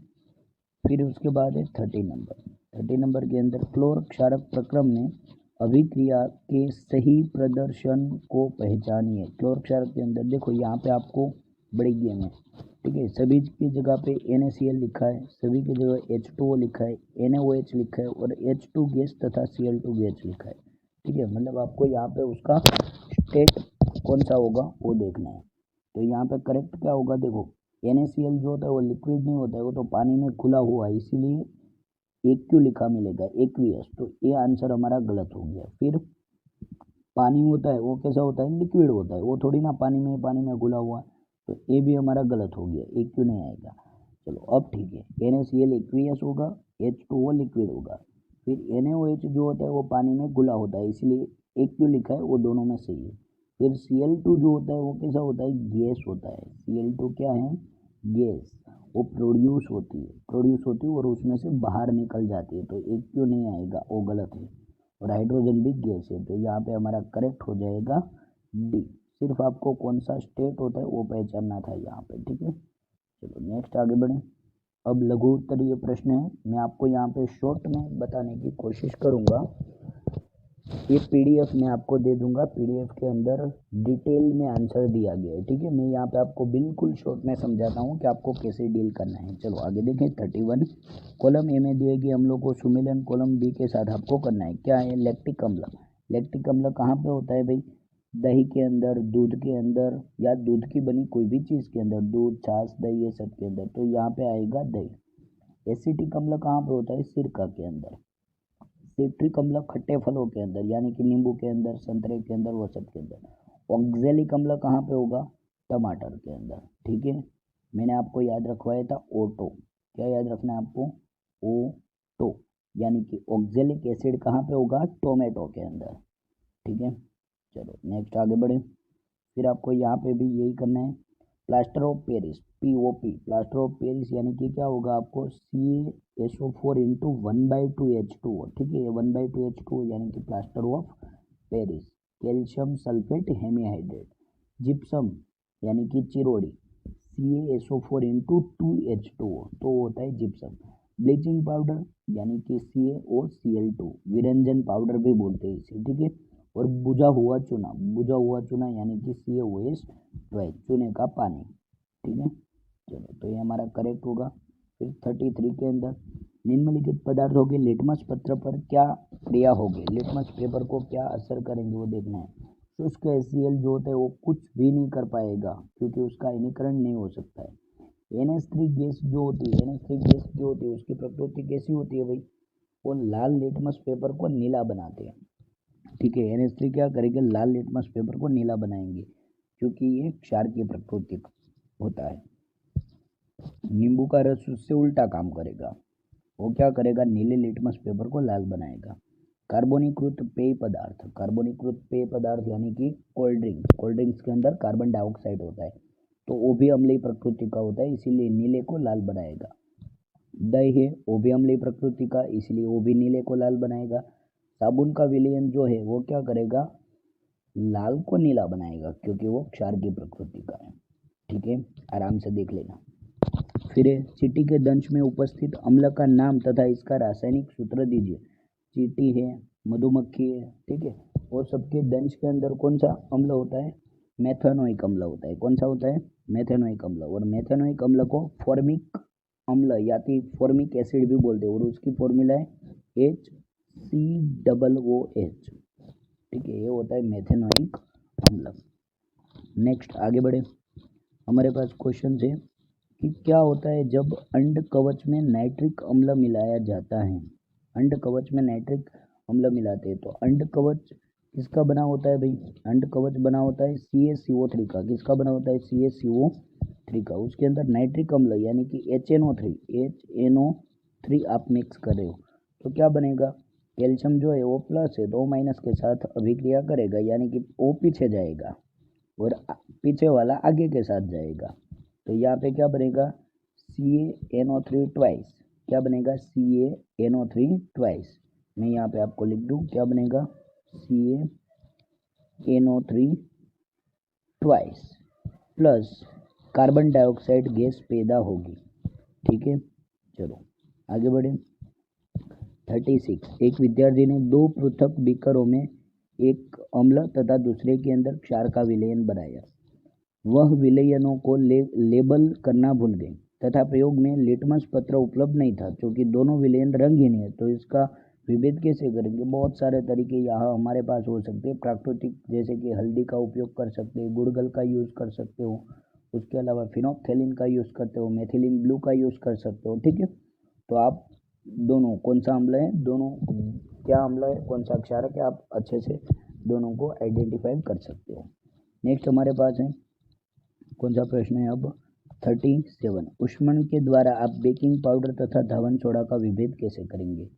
फिर उसके बाद है 30 नंबर। 30 नंबर के अंदर क्लोर क्षारक प्रक्रम में अभिक्रिया के सही प्रदर्शन को पहचानिए। क्लोर क्षारक के अंदर देखो यहाँ पे आपको बड़ी गेम है। ठीक है, सभी की जगह पे NaCl लिखा है, सभी की जगह H2O लिखा है, NaOH लिखा है और H2 गैस तथा Cl2 गैस लिखा है। ठीक है, मतलब आपको यहाँ पे उसका स्टेट कौन सा होगा वो देखना है। तो यहाँ पे करेक्ट क्या होगा? देखो NaCl जो होता है वो लिक्विड नहीं होता है, वो तो पानी में खुला हुआ है, इसीलिए एक क्यों लिखा मिलेगा? एक्वियस। तो ये आंसर हमारा गलत हो गया। फिर पानी होता है वो कैसा होता है? लिक्विड होता है, वो थोड़ी ना पानी में घुला हुआ है, तो ये भी हमारा गलत हो गया, एक क्यों नहीं आएगा। चलो अब ठीक है, NaCl एक्वियस होगा, H2O लिक्विड होगा। फिर NaOH जो होता है वो पानी में घुला होता है, इसलिए एक क्यों लिखा है, वो दोनों में सही है। फिर Cl2 जो होता है वो कैसा होता है? गैस होता है। Cl2 क्या है? गैस, वो प्रोड्यूस होती है और उसमें से बाहर निकल जाती है, तो एक क्यों नहीं आएगा, वो गलत है। और हाइड्रोजन भी गैस है, तो यहाँ पे हमारा करेक्ट हो जाएगा डी। सिर्फ आपको कौन सा स्टेट होता है वो पहचानना था यहाँ पे। ठीक है, चलो नेक्स्ट आगे बढ़ें। अब लघु उत्तरीय प्रश्न है, मैं आपको यहाँ पे शॉर्ट में बताने की कोशिश करूँगा। ये PDF मैं आपको दे दूंगा, PDF के अंदर डिटेल में आंसर दिया गया है। ठीक है, मैं यहाँ पे आपको बिल्कुल शॉर्ट में समझाता हूँ कि आपको कैसे डील करना है। चलो आगे देखें। 31 कॉलम ए में दिए गए अम्लों को सुमेलन कॉलम बी के साथ आपको करना है। क्या है? लैक्टिक अम्ल। लैक्टिक अम्ल कहाँ पे होता है भाई? दही के अंदर, दूध के अंदर, या दूध की बनी कोई भी चीज़ के अंदर, दूध, छाछ, दही, ये सब के अंदर, तो यहाँ पे आएगा दही। एसिटिक अम्ल कहाँ पे होता है? सिरका के अंदर। सिट्रिक अम्ल खट्टे फलों के अंदर यानी कि नींबू के अंदर, संतरे के अंदर, वो सब के अंदर। ऑक्जेलिक अम्ल कहाँ पे होगा? टमाटर के अंदर। ठीक है, मैंने आपको याद रखवाया था ओटो। क्या याद रखना है आपको? ओटो, यानी कि ऑक्जेलिक एसिड कहाँ पे होगा? टोमेटो के अंदर। ठीक है, चलो नेक्स्ट आगे बढ़े। फिर आपको यहाँ पे भी यही करना है। Plaster of Paris, POP, plaster of Paris यानी कि क्या होगा आपको? CaSO4 into 1/2H2O। ठीक है, 1/2H2O यानी कि plaster of Paris. Calcium sulphate hemihydrate. Gypsum यानी कि चिरोड़ी, CaSO4 इंटू 2H2O, तो होता है जिप्सम। ब्लीचिंग पाउडर यानी कि CaOCl2, विरंजन पाउडर भी बोलते हैं इसे। ठीक है, और बुझा हुआ चूना यानी कि CaOH, चूने का पानी। ठीक है, चलो तो ये हमारा करेक्ट होगा। फिर 33 के अंदर निम्नलिखित पदार्थों के लिटमस पत्र पर क्या क्रिया होगी? लिटमस पेपर को क्या असर करेंगे वो देखना है। शुष्क HCl जो होता है वो कुछ भी नहीं कर पाएगा क्योंकि उसका आयनीकरण नहीं हो सकता है। NH3 गैस जो होती है उसकी प्रकृति कैसी होती है भाई? वो लाल लिटमस पेपर को नीला बनाते हैं। ठीक है, NH3 क्या करेंगे? लाल लिटमस पेपर को नीला बनाएंगे क्योंकि ये क्षार की प्रकृति होता है। नींबू का रस उससे उल्टा काम करेगा, वो क्या करेगा? नीले लिटमस पेपर को लाल बनाएगा। कार्बोनीकृत पेय पदार्थ यानी कि कोल्ड ड्रिंक्स के अंदर कार्बन डाइऑक्साइड होता है, तो वो भी अम्लीय प्रकृति का होता है, इसीलिए नीले को लाल बनाएगा। दही है, वो भी अम्लीय प्रकृति का, इसलिए वो भी नीले को लाल बनाएगा। साबुन का विलयन जो है वो क्या करेगा? लाल को नीला बनाएगा क्योंकि वो क्षार की प्रकृति का है। ठीक है, आराम से देख लेना। फिर चींटी के दंश में उपस्थित अम्ल का नाम तथा इसका रासायनिक सूत्र दीजिए। चींटी है, मधुमक्खी है, ठीक है, और सबके दंश के अंदर कौन सा अम्ल होता है? मेथेनोइक अम्ल होता है। कौन सा होता है? मेथेनोइक अम्ल। और मेथेनोइक अम्ल को फॉर्मिक अम्ल या फॉर्मिक एसिड भी बोलते हैं और उसकी फॉर्मूला है HCOOH। ठीक है, ये होता है मेथेनोइक अम्ल। नेक्स्ट आगे बढ़े, हमारे पास क्वेश्चन है कि क्या होता है जब अंड कवच में नाइट्रिक अम्ल मिलाया जाता है? अंड कवच में नाइट्रिक अम्ल मिलाते हैं तो अंड कवच किसका बना होता है भाई? अंड कवच बना होता है CaCO3 का। किसका बना होता है? CaCO3 का। उसके अंदर नाइट्रिक अम्ल यानी कि HNO3 आप मिक्स कर रहे हो तो क्या बनेगा? कैल्शियम जो है वो प्लस है तो वो माइनस के साथ अभिक्रिया करेगा, यानी कि वो पीछे जाएगा और पीछे वाला आगे के साथ जाएगा। तो यहाँ पे क्या बनेगा? CaNO3 twice. क्या बनेगा? CaNO3 twice. मैं यहाँ पे आपको लिख दूँ, क्या बनेगा? CaNO3 twice plus carbon dioxide gas पैदा होगी। ठीक है, चलो आगे बढ़े। 36, एक विद्यार्थी ने दो पृथक बीकरों में एक अम्ल तथा दूसरे के अंदर क्षार का विलयन बनाया। वह विलयनों को लेबल करना भूल गए तथा प्रयोग में लिटमस पत्र उपलब्ध नहीं था। क्योंकि दोनों विलयन रंगहीन है तो इसका विभेद कैसे करेंगे? बहुत सारे तरीके यहाँ हमारे पास हो सकते हैं प्राकृतिक, जैसे कि हल्दी का उपयोग कर सकते हो, गुड़गल का यूज़ कर सकते हो, उसके अलावा फिनोप्थेलिन का यूज़ करते हो, मेथिलीन ब्लू का यूज़ कर सकते हो। ठीक है, तो आप दोनों कौन सा अम्ल है, दोनों क्या अम्ल है, कौन सा क्षारक है, आप अच्छे से दोनों को आइडेंटिफाई कर सकते हो। नेक्स्ट हमारे पास है कौन सा प्रश्न है अब? 37, ऊष्मन के द्वारा आप बेकिंग पाउडर तथा धावन सोडा का विभेद कैसे करेंगे?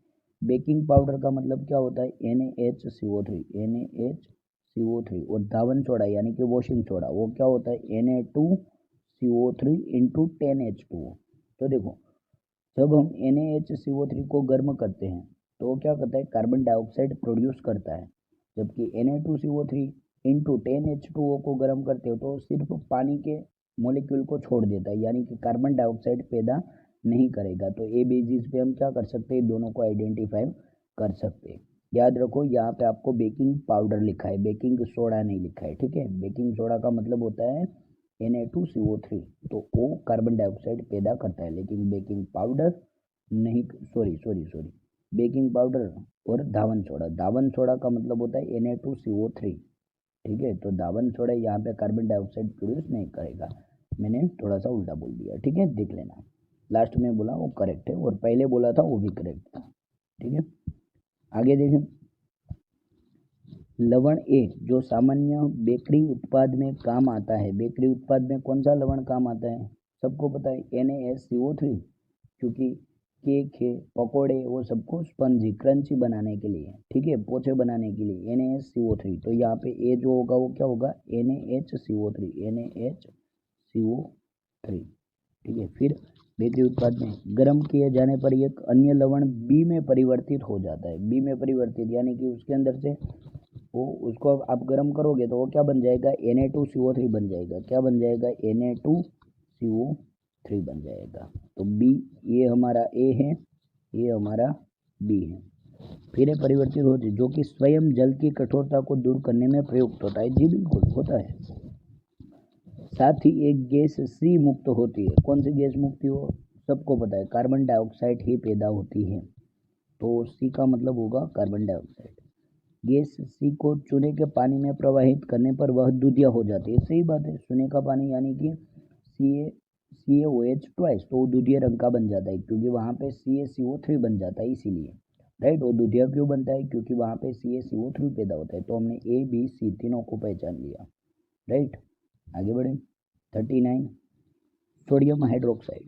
बेकिंग पाउडर का मतलब क्या होता है? NaHCO3 और धावन सोडा यानी कि वॉशिंग सोडा वो क्या होता है? Na2CO3 into 10H2O। तो देखो, जब हम NaHCO3 को गर्म करते हैं तो वो क्या करता है? कार्बन डाइऑक्साइड प्रोड्यूस करता है, जबकि Na2CO3 इंटू 10H2O को गर्म करते हो तो सिर्फ पानी के मॉलिक्यूल को छोड़ देता है, यानी कि कार्बन डाइऑक्साइड पैदा नहीं करेगा। तो ए बेसिस पे हम क्या कर सकते हैं? दोनों को आइडेंटिफाई कर सकते हैं। याद रखो यहाँ पे आपको बेकिंग पाउडर लिखा है, बेकिंग सोडा नहीं लिखा है। ठीक है, बेकिंग सोडा का मतलब होता है Na2CO3, तो वो कार्बन डाइऑक्साइड पैदा करता है, लेकिन बेकिंग पाउडर नहीं। सॉरी, बेकिंग पाउडर और धावन सोडा का मतलब होता है Na2CO3। ठीक है, तो धावन सोडा यहाँ पे कार्बन डाइऑक्साइड प्रोड्यूस नहीं करेगा। मैंने थोड़ा सा उल्टा बोल दिया। ठीक है, देख लेना, लास्ट में बोला वो करेक्ट है और पहले बोला था वो भी करेक्ट था। ठीक है, आगे देखें, लवण ए जो सामान्य बेकरी उत्पाद में काम आता है, बेकरी उत्पाद में कौन सा लवण काम आता है, सबको पता है NaSCO3, क्योंकि केक है, पकोड़े, वो सबको स्पंजी क्रंची बनाने के लिए, ठीक है, पोचे बनाने के लिए NaSCO3। तो यहाँ पे ए जो होगा वो क्या होगा, NaHCO3, NaHCO3, ठीक है। फिर बेकरी उत्पाद में गर्म किए जाने पर एक अन्य लवण बी में परिवर्तित हो जाता है, बी में परिवर्तित यानी कि उसके अंदर से वो उसको आप गर्म करोगे तो वो क्या बन जाएगा, Na2CO3 बन जाएगा, क्या बन जाएगा, Na2CO3 बन जाएगा। तो बी, ये हमारा ए है, ये हमारा बी है। फिर ये परिवर्तित होती है जो कि स्वयं जल की कठोरता को दूर करने में प्रयुक्त होता है, जी बिल्कुल होता है। साथ ही एक गैस सी मुक्त होती है, कौन सी गैस मुक्ति हो, सबको पता है, कार्बन डाइऑक्साइड ही पैदा होती है। तो सी का मतलब होगा कार्बन डाइऑक्साइड। गैस सी को चूने के पानी में प्रवाहित करने पर वह दूधिया हो जाती है, सही बात है, चूने का पानी यानी कि CaOH ट्वाइस, तो वो दूधिया रंग का बन जाता है, क्योंकि वहाँ पे CaCO3 बन जाता है इसीलिए, राइट। वो दूधिया क्यों बनता है, क्योंकि वहाँ पे CaCO3 पैदा होता है। तो हमने A, B, C तीनों को पहचान लिया, राइट। आगे बढ़े, 39, सोडियम हाइड्रोक्साइड।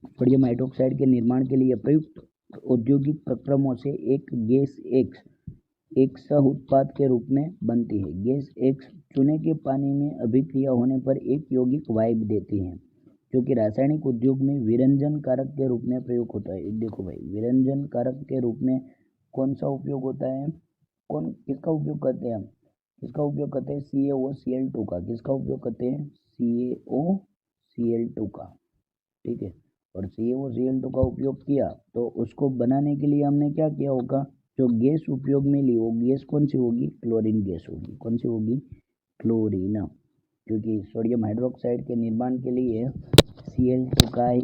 सोडियम हाइड्रोक्साइड के निर्माण के लिए प्रयुक्त औद्योगिक प्रक्रमों से एक गैस एक्स एक सह उत्पाद के रूप में बनती है। गैस एक्स चूने के पानी में अभिक्रिया होने पर एक यौगिक वायु देती है, जो कि रासायनिक उद्योग में विरंजन कारक के रूप में प्रयोग होता है। देखो भाई, विरंजन कारक के रूप में कौन सा उपयोग होता है, किसका उपयोग करते हैं हम, किसका उपयोग करते हैं, CaOCl2 का, किसका उपयोग करते हैं, CaOCl2 का, ठीक है। और CaOCl2 का उपयोग किया तो उसको बनाने के लिए हमने क्या किया होगा, जो गैस उपयोग में ली वो गैस कौन सी होगी, क्लोरीन गैस होगी, कौन सी होगी, क्लोरीन, क्योंकि सोडियम हाइड्रोक्साइड के निर्माण के लिए Cl2 का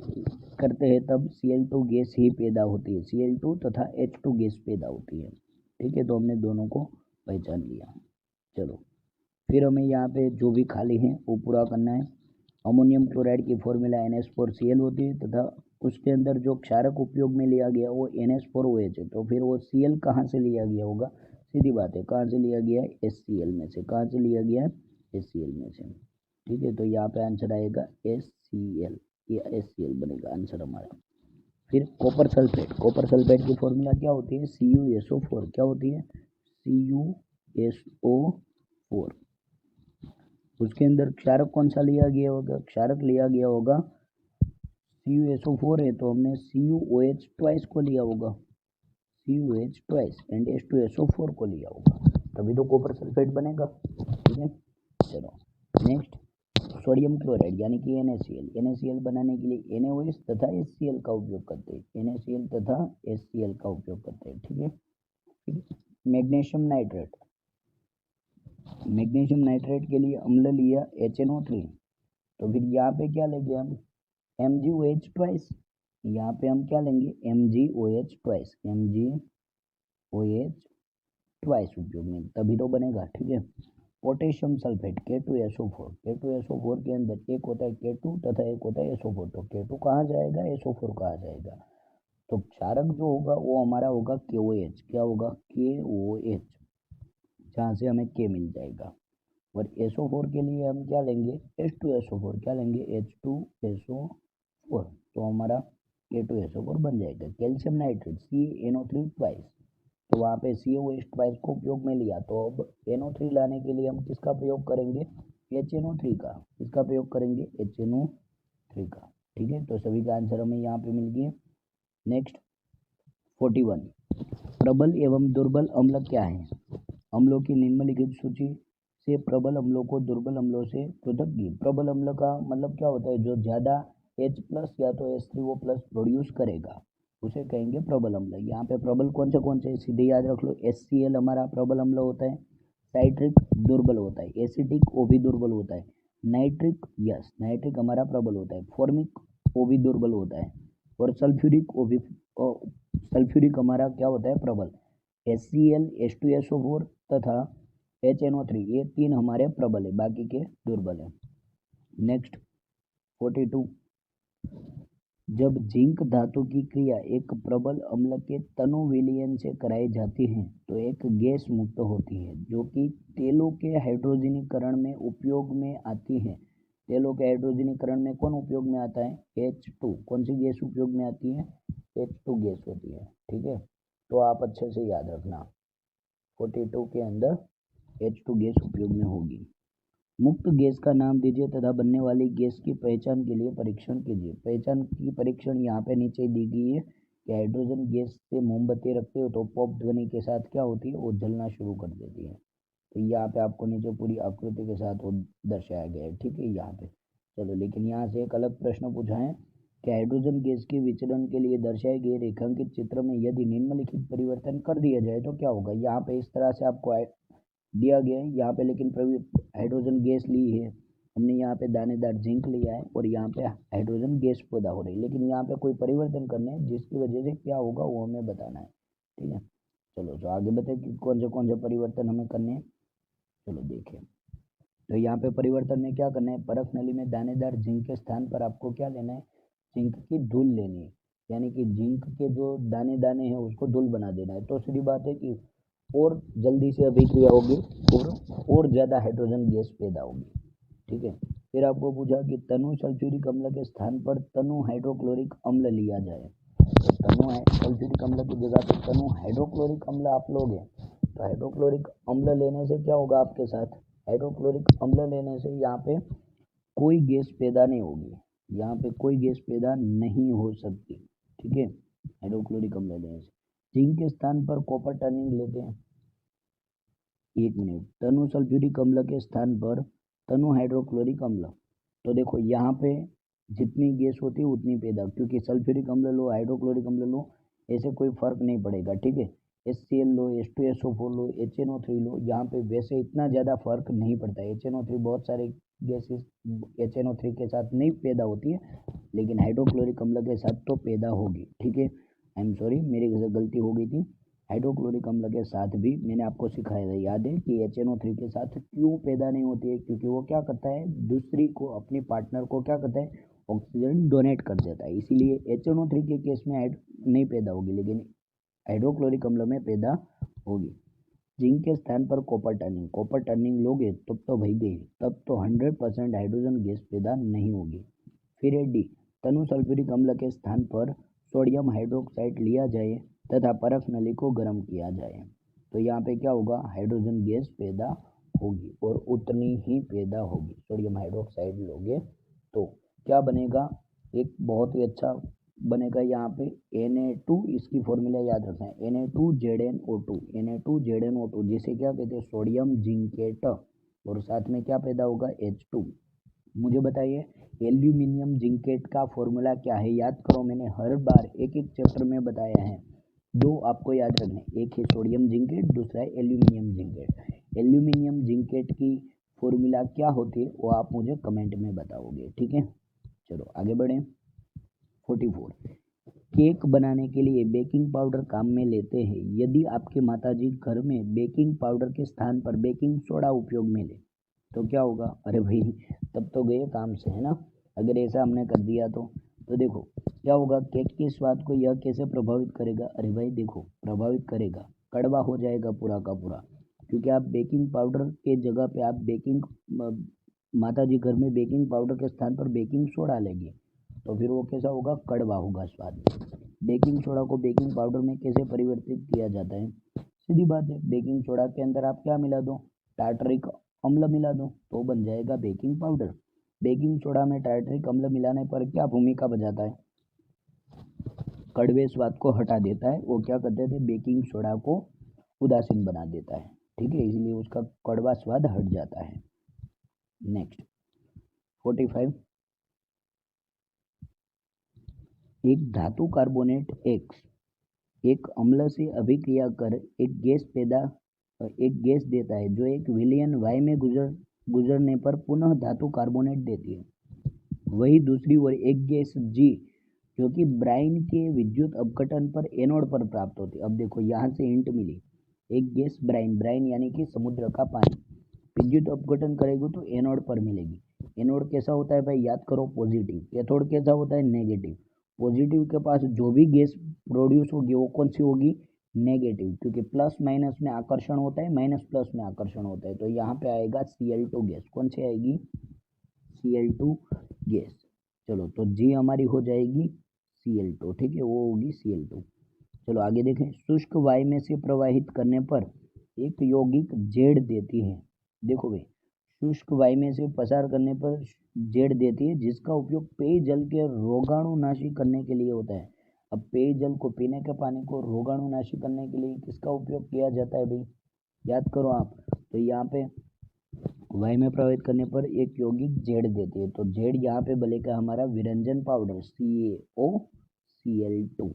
करते हैं तब Cl2 गैस ही पैदा होती है, Cl2 तथा H2 गैस पैदा होती है, ठीक है। तो हमने दोनों को पहचान लिया। चलो फिर हमें यहाँ पे जो भी खाली है वो पूरा करना है। अमोनियम क्लोराइड की फॉर्मूला NH4Cl होती है तथा उसके अंदर जो क्षारक उपयोग में लिया गया वो NH4OH है। तो फिर वो Cl कहाँ से लिया गया होगा, सीधी बात है, कहाँ से लिया गया है, HCl में से, कहाँ से लिया गया है, HCl में से, ठीक है। तो यहाँ पे आंसर आएगा HCl, या HCl बनेगा आंसर हमारा। फिर कॉपर सल्फेट, कॉपर सल्फेट की फॉर्मूला क्या होती है, CuSO4, क्या होती है, CuSO4। उसके अंदर क्षारक कौन सा लिया गया होगा, क्षारक लिया गया होगा CuSO4 है तो हमने CuOH ट्वाइस को लिया होगा, CuOH ट्वाइस एंड H2SO4 को लिया होगा, तभी तो कॉपर सल्फेट बनेगा, ठीक है। चलो नेक्स्ट, सोडियम क्लोराइड यानी कि NaCl, NaCl बनाने के लिए NaOH तथा HCl का उपयोग करते हैं, NaCl तथा HCl का उपयोग करते हैं, ठीक है। मैग्नीशियम नाइट्रेट, मैग्नीशियम नाइट्रेट के लिए अम्ल लिया HNO3, तो फिर यहाँ पे क्या लेंगे हम, MgOH ट्वाइस, यहाँ पे हम क्या लेंगे, MgOH ट्वाइस, MgOH ट्वाइस उपयोग में, तभी तो बनेगा, ठीक है। पोटेशियम सल्फेट K2SO4, K2SO4 के अंदर एक होता है K2 तथा एक होता है SO4, तो K2 कहाँ जाएगा, SO4 कहाँ जाएगा, तो क्षारक जो होगा वो हमारा होगा KOH, क्या होगा, KOH, जहाँ से हमें K मिल जाएगा। और SO4 के लिए हम क्या लेंगे, H2SO4, क्या लेंगे, H2SO4, तो हमारा K2SO4 बन जाएगा। कैल्शियम नाइट्रेट CaNO3 ट्वाइस, तो वहाँ पे COH ट्वाइस को उपयोग में लिया, तो अब NO3 लाने के लिए हम किसका प्रयोग करेंगे, HNO3 का, किसका प्रयोग करेंगे, HNO3 का, ठीक है। तो सभी का आंसर हमें यहाँ पे मिल गया। नेक्स्ट 41, प्रबल एवं दुर्बल अम्ल क्या है, अम्लों की निम्नलिखित सूची से प्रबल अम्लों को दुर्बल अम्लों से पृथक की। प्रबल अम्ल का मतलब क्या होता है, जो ज़्यादा H+ या तो H3O+ प्रोड्यूस करेगा उसे कहेंगे प्रबल अम्ल। यहाँ पे प्रबल कौन से सीधे याद रख लो, HCl हमारा प्रबल अम्ल होता है, साइट्रिक दुर्बल होता है, एसिटिक वो भी दुर्बल होता है, नाइट्रिक यस नाइट्रिक हमारा प्रबल होता है, फॉर्मिक वो भी दुर्बल होता है, और सल्फ्यूरिक वो भी, सल्फ्यूरिक हमारा क्या होता है, प्रबल। HCl, H2SO4 तथा HNO3 ये तीन हमारे प्रबल है, बाकी के दुर्बल है। नेक्स्ट 42, जब जिंक धातु की क्रिया एक प्रबल अम्ल के तनु विलयन से कराई जाती है तो एक गैस मुक्त होती है जो कि तेलों के हाइड्रोजनीकरण में उपयोग में आती है। तेलों के हाइड्रोजनीकरण में कौन उपयोग में आता है? H2। कौन सी गैस उपयोग में आती है? H2 गैस होती है। ठीक है, तो आप अच्छे से याद रखना 42 के अंदर H2 गैस उपयोग में होगी। मुक्त गैस का नाम दीजिए तथा बनने वाली गैस की पहचान के लिए परीक्षण कीजिए। पहचान की परीक्षण यहाँ पे नीचे दी गई है कि हाइड्रोजन गैस से मोमबत्ती रखते हो तो पॉप ध्वनि के साथ क्या होती है? वो जलना शुरू कर देती है। तो यहाँ पे आपको नीचे पूरी आकृति के साथ वो दर्शाया गया है। ठीक है, यहाँ पे चलो, लेकिन यहाँ से एक अलग प्रश्न पूछा है कि हाइड्रोजन गैस के विचरण के लिए दर्शाए गए रेखांकित चित्र में यदि निम्नलिखित परिवर्तन कर दिया जाए तो क्या होगा? यहाँ पे इस तरह से आपको दिया गया है। यहाँ पे लेकिन हाइड्रोजन गैस ली है हमने, यहाँ पे दानेदार जिंक लिया है और यहाँ पे हाइड्रोजन गैस पैदा हो रही है, लेकिन यहाँ पे कोई परिवर्तन करने हैं जिसकी वजह से क्या होगा वो हमें बताना है। ठीक है, चलो तो आगे बताए कि कौन से परिवर्तन हमें करने हैं। चलो देखें, तो यहाँ पे परिवर्तन में क्या करना है? परख नली में दानेदार जिंक के स्थान पर आपको क्या लेना है? जिंक की धूल लेनी है, यानी कि जिंक के जो दाने दाने हैं उसको धूल बना देना है। तो सीधी बात है कि और जल्दी से अभिक्रिया होगी और ज़्यादा हाइड्रोजन गैस पैदा होगी। ठीक है, फिर आपको पूछा कि तनु सल्फ्यूरिक अम्ल के स्थान पर तनु हाइड्रोक्लोरिक अम्ल लिया जाए। तो तनु सल्फ्यूरिक अम्ल की जगह पे तनु हाइड्रोक्लोरिक अम्ल आप लोगे तो हाइड्रोक्लोरिक अम्ल लेने से क्या होगा आपके साथ? हाइड्रोक्लोरिक अम्ल लेने से यहाँ पे कोई गैस पैदा नहीं होगी, यहाँ पे कोई गैस पैदा नहीं हो सकती। ठीक है, हाइड्रोक्लोरिक अम्ल लेने से जिंक के स्थान पर कॉपर टर्निंग लेते हैं। एक मिनट, तनु सल्फ्यूरिक अम्ल के स्थान पर तनु हाइड्रोक्लोरिक अम्ल, तो देखो यहाँ पे जितनी गैस होती है उतनी पैदा, क्योंकि सल्फ्यूरिक अम्ल लो हाइड्रोक्लोरिक अम्ल लो ऐसे कोई फर्क नहीं पड़ेगा। ठीक है, HCl लो, H2SO4 लो, HNO3 लो, यहाँ पे वैसे इतना ज़्यादा फर्क नहीं पड़ता है। HNO3 बहुत सारे गैसेस HNO3 के साथ नहीं पैदा होती है, लेकिन हाइड्रोक्लोरिक अम्ल के साथ तो पैदा होगी। ठीक है, आई एम सॉरी, मेरी गलती हो गई थी। हाइड्रोक्लोरिक अम्ल के साथ भी मैंने आपको सिखाया था, याद है कि HNO3 के साथ क्यों पैदा नहीं होती है? क्योंकि वो क्या करता है, दूसरी को, अपनी पार्टनर को क्या करता है? ऑक्सीजन डोनेट कर देता है, इसीलिए HNO3 के केस में नहीं पैदा होगी, लेकिन हाइड्रोक्लोरिक अम्ल में पैदा होगी। जिंक के स्थान पर कॉपर टर्निंग लोगे तब तो भाई गई, तब तो 100% हाइड्रोजन गैस पैदा नहीं होगी। फिर है डी, तनु सल्फ्यूरिक अम्ल के स्थान पर सोडियम हाइड्रोक्साइड लिया जाए तथा परख नली को गर्म किया जाए तो यहाँ पे क्या होगा? हाइड्रोजन गैस पैदा होगी और उतनी ही पैदा होगी। सोडियम हाइड्रोक्साइड लोगे तो क्या बनेगा? एक बहुत ही अच्छा बनेगा यहाँ पे Na2, इसकी फॉर्मूला याद रखना है Na2ZnO2, Na2ZnO2 जिसे क्या कहते हैं? सोडियम जिंकेट, और साथ में क्या पैदा होगा? H2। मुझे बताइए एल्यूमिनियम जिंकेट का फॉर्मूला क्या है? याद करो, मैंने हर बार एक एक चैप्टर में बताया है। दो आपको याद रखने, एक है सोडियम जिंकेट, दूसरा है एल्यूमिनियम जिंकेट। एल्यूमिनियम जिंकेट की फॉर्मूला क्या होती है वो आप मुझे कमेंट में बताओगे। ठीक है, चलो आगे बढ़ें। 44, केक बनाने के लिए बेकिंग पाउडर काम में लेते हैं यदि आपके माताजी घर में बेकिंग पाउडर के स्थान पर बेकिंग सोडा उपयोग में ले तो क्या होगा? अरे भाई तब तो गए काम से, है ना? अगर ऐसा हमने कर दिया तो देखो क्या होगा? केक के स्वाद को यह कैसे प्रभावित करेगा? अरे भाई देखो, प्रभावित करेगा, कड़वा हो जाएगा पूरा का पूरा, क्योंकि आप बेकिंग पाउडर के जगह पे आप माता जी घर में बेकिंग पाउडर के स्थान पर बेकिंग सोडा लेंगे तो फिर वो कैसा होगा? कड़वा होगा स्वाद। बेकिंग सोडा को बेकिंग पाउडर में कैसे परिवर्तित किया जाता है? सीधी बात है, बेकिंग सोडा के अंदर आप क्या मिला दो? टार्टरिक अम्ल मिला दो तो बन जाएगा बेकिंग पाउडर। बेकिंग सोडा में टार्टरिक अम्ल मिलाने पर क्या भूमिका बजाता है? कड़वे स्वाद को हटा देता है। वो क्या करते थे? बेकिंग सोडा को उदासीन बना देता है। ठीक है, इसलिए उसका कड़वा स्वाद हट जाता है। नेक्स्ट 45, एक धातु कार्बोनेट X एक अम्ल से अभिक्रिया कर एक गैस देता है जो एक विलयन Y में गुजरने पर पुनः धातु कार्बोनेट देती है। वही दूसरी ओर एक गैस G जो कि ब्राइन के विद्युत अपघटन पर एनोड पर प्राप्त होती है। अब देखो यहाँ से हिंट मिली, एक गैस ब्राइन यानी कि समुद्र का पानी विद्युत अपघटन करेगी तो एनोड पर मिलेगी। एनोड कैसा होता है भाई? याद करो, पॉजिटिव। कैथोड कैसा होता है? नेगेटिव। पॉजिटिव के पास जो भी गैस प्रोड्यूस होगी वो कौन सी होगी, नेगेटिव, क्योंकि प्लस माइनस में आकर्षण होता है, माइनस प्लस में आकर्षण होता है। तो यहाँ पे आएगा Cl2 गैस, कौन सी आएगी, Cl2 गैस। चलो तो जी हमारी हो जाएगी Cl2, ठीक है, वो होगी Cl2। चलो आगे देखें, शुष्क वायु में से प्रवाहित करने पर एक यौगिक जेड देती है। देखो भाई, शुष्क वायु में से पसार करने पर जेड देती है, जिसका उपयोग पेयजल के रोगाणुनाशी करने के लिए होता है। अब पेयजल को, पीने के पानी को रोगाणुनाशी करने के लिए किसका उपयोग किया जाता है भाई, याद करो आप। तो यहाँ पे वायु में प्रवाहित करने पर एक यौगिक जेड देती है, तो जेड यहाँ पे बनेगा हमारा विरंजन पाउडर CaOCl2,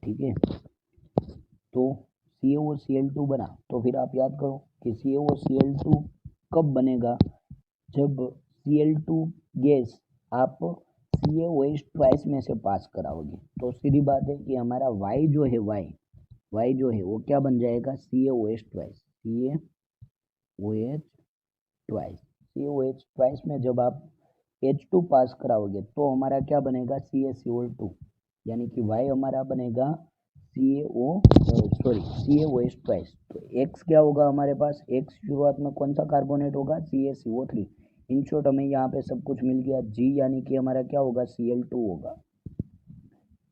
ठीक है। तो CaOCl2 बना, तो फिर आप याद करो कि CaOCl2 कब बनेगा, जब Cl2 गैस आप CaOH ट्वाइस में से पास कराओगे। तो सीधी बात है कि हमारा Y जो है, Y जो है वो क्या बन जाएगा, CaOH twice, CaOH twice. CaOH twice में जब आप H2 पास कराओगे तो हमारा क्या बनेगा, CaCO2, यानी कि Y हमारा बनेगा CaOH ट्वाइस। तो X क्या होगा हमारे पास, X शुरुआत में कौन सा कार्बोनेट होगा, CaCO3। इन शॉर्ट हमें यहाँ पे सब कुछ मिल गया। G यानी कि हमारा क्या होगा, Cl2 होगा।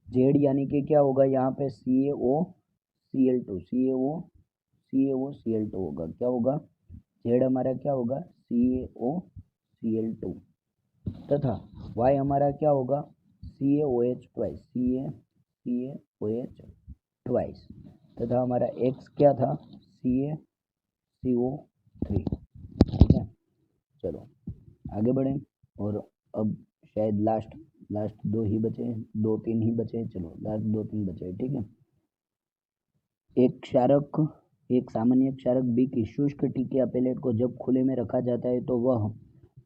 Z यानी कि क्या होगा यहाँ पे, CaCO2 होगा। क्या होगा, Z हमारा क्या होगा, CaCl2, तथा Y हमारा क्या होगा, CaOH ट्वाइस, तथा हमारा X क्या था, CaCO3, ठीक है। चलो आगे बढ़ें, और अब शायद लास्ट दो ही बचे, 2-3 ही बचे। चलो लास्ट 2-3 बचे, ठीक है। एक सामान्य क्षारक बी की शुष्क टिकी या पेलेट को जब खुले में रखा जाता है तो वह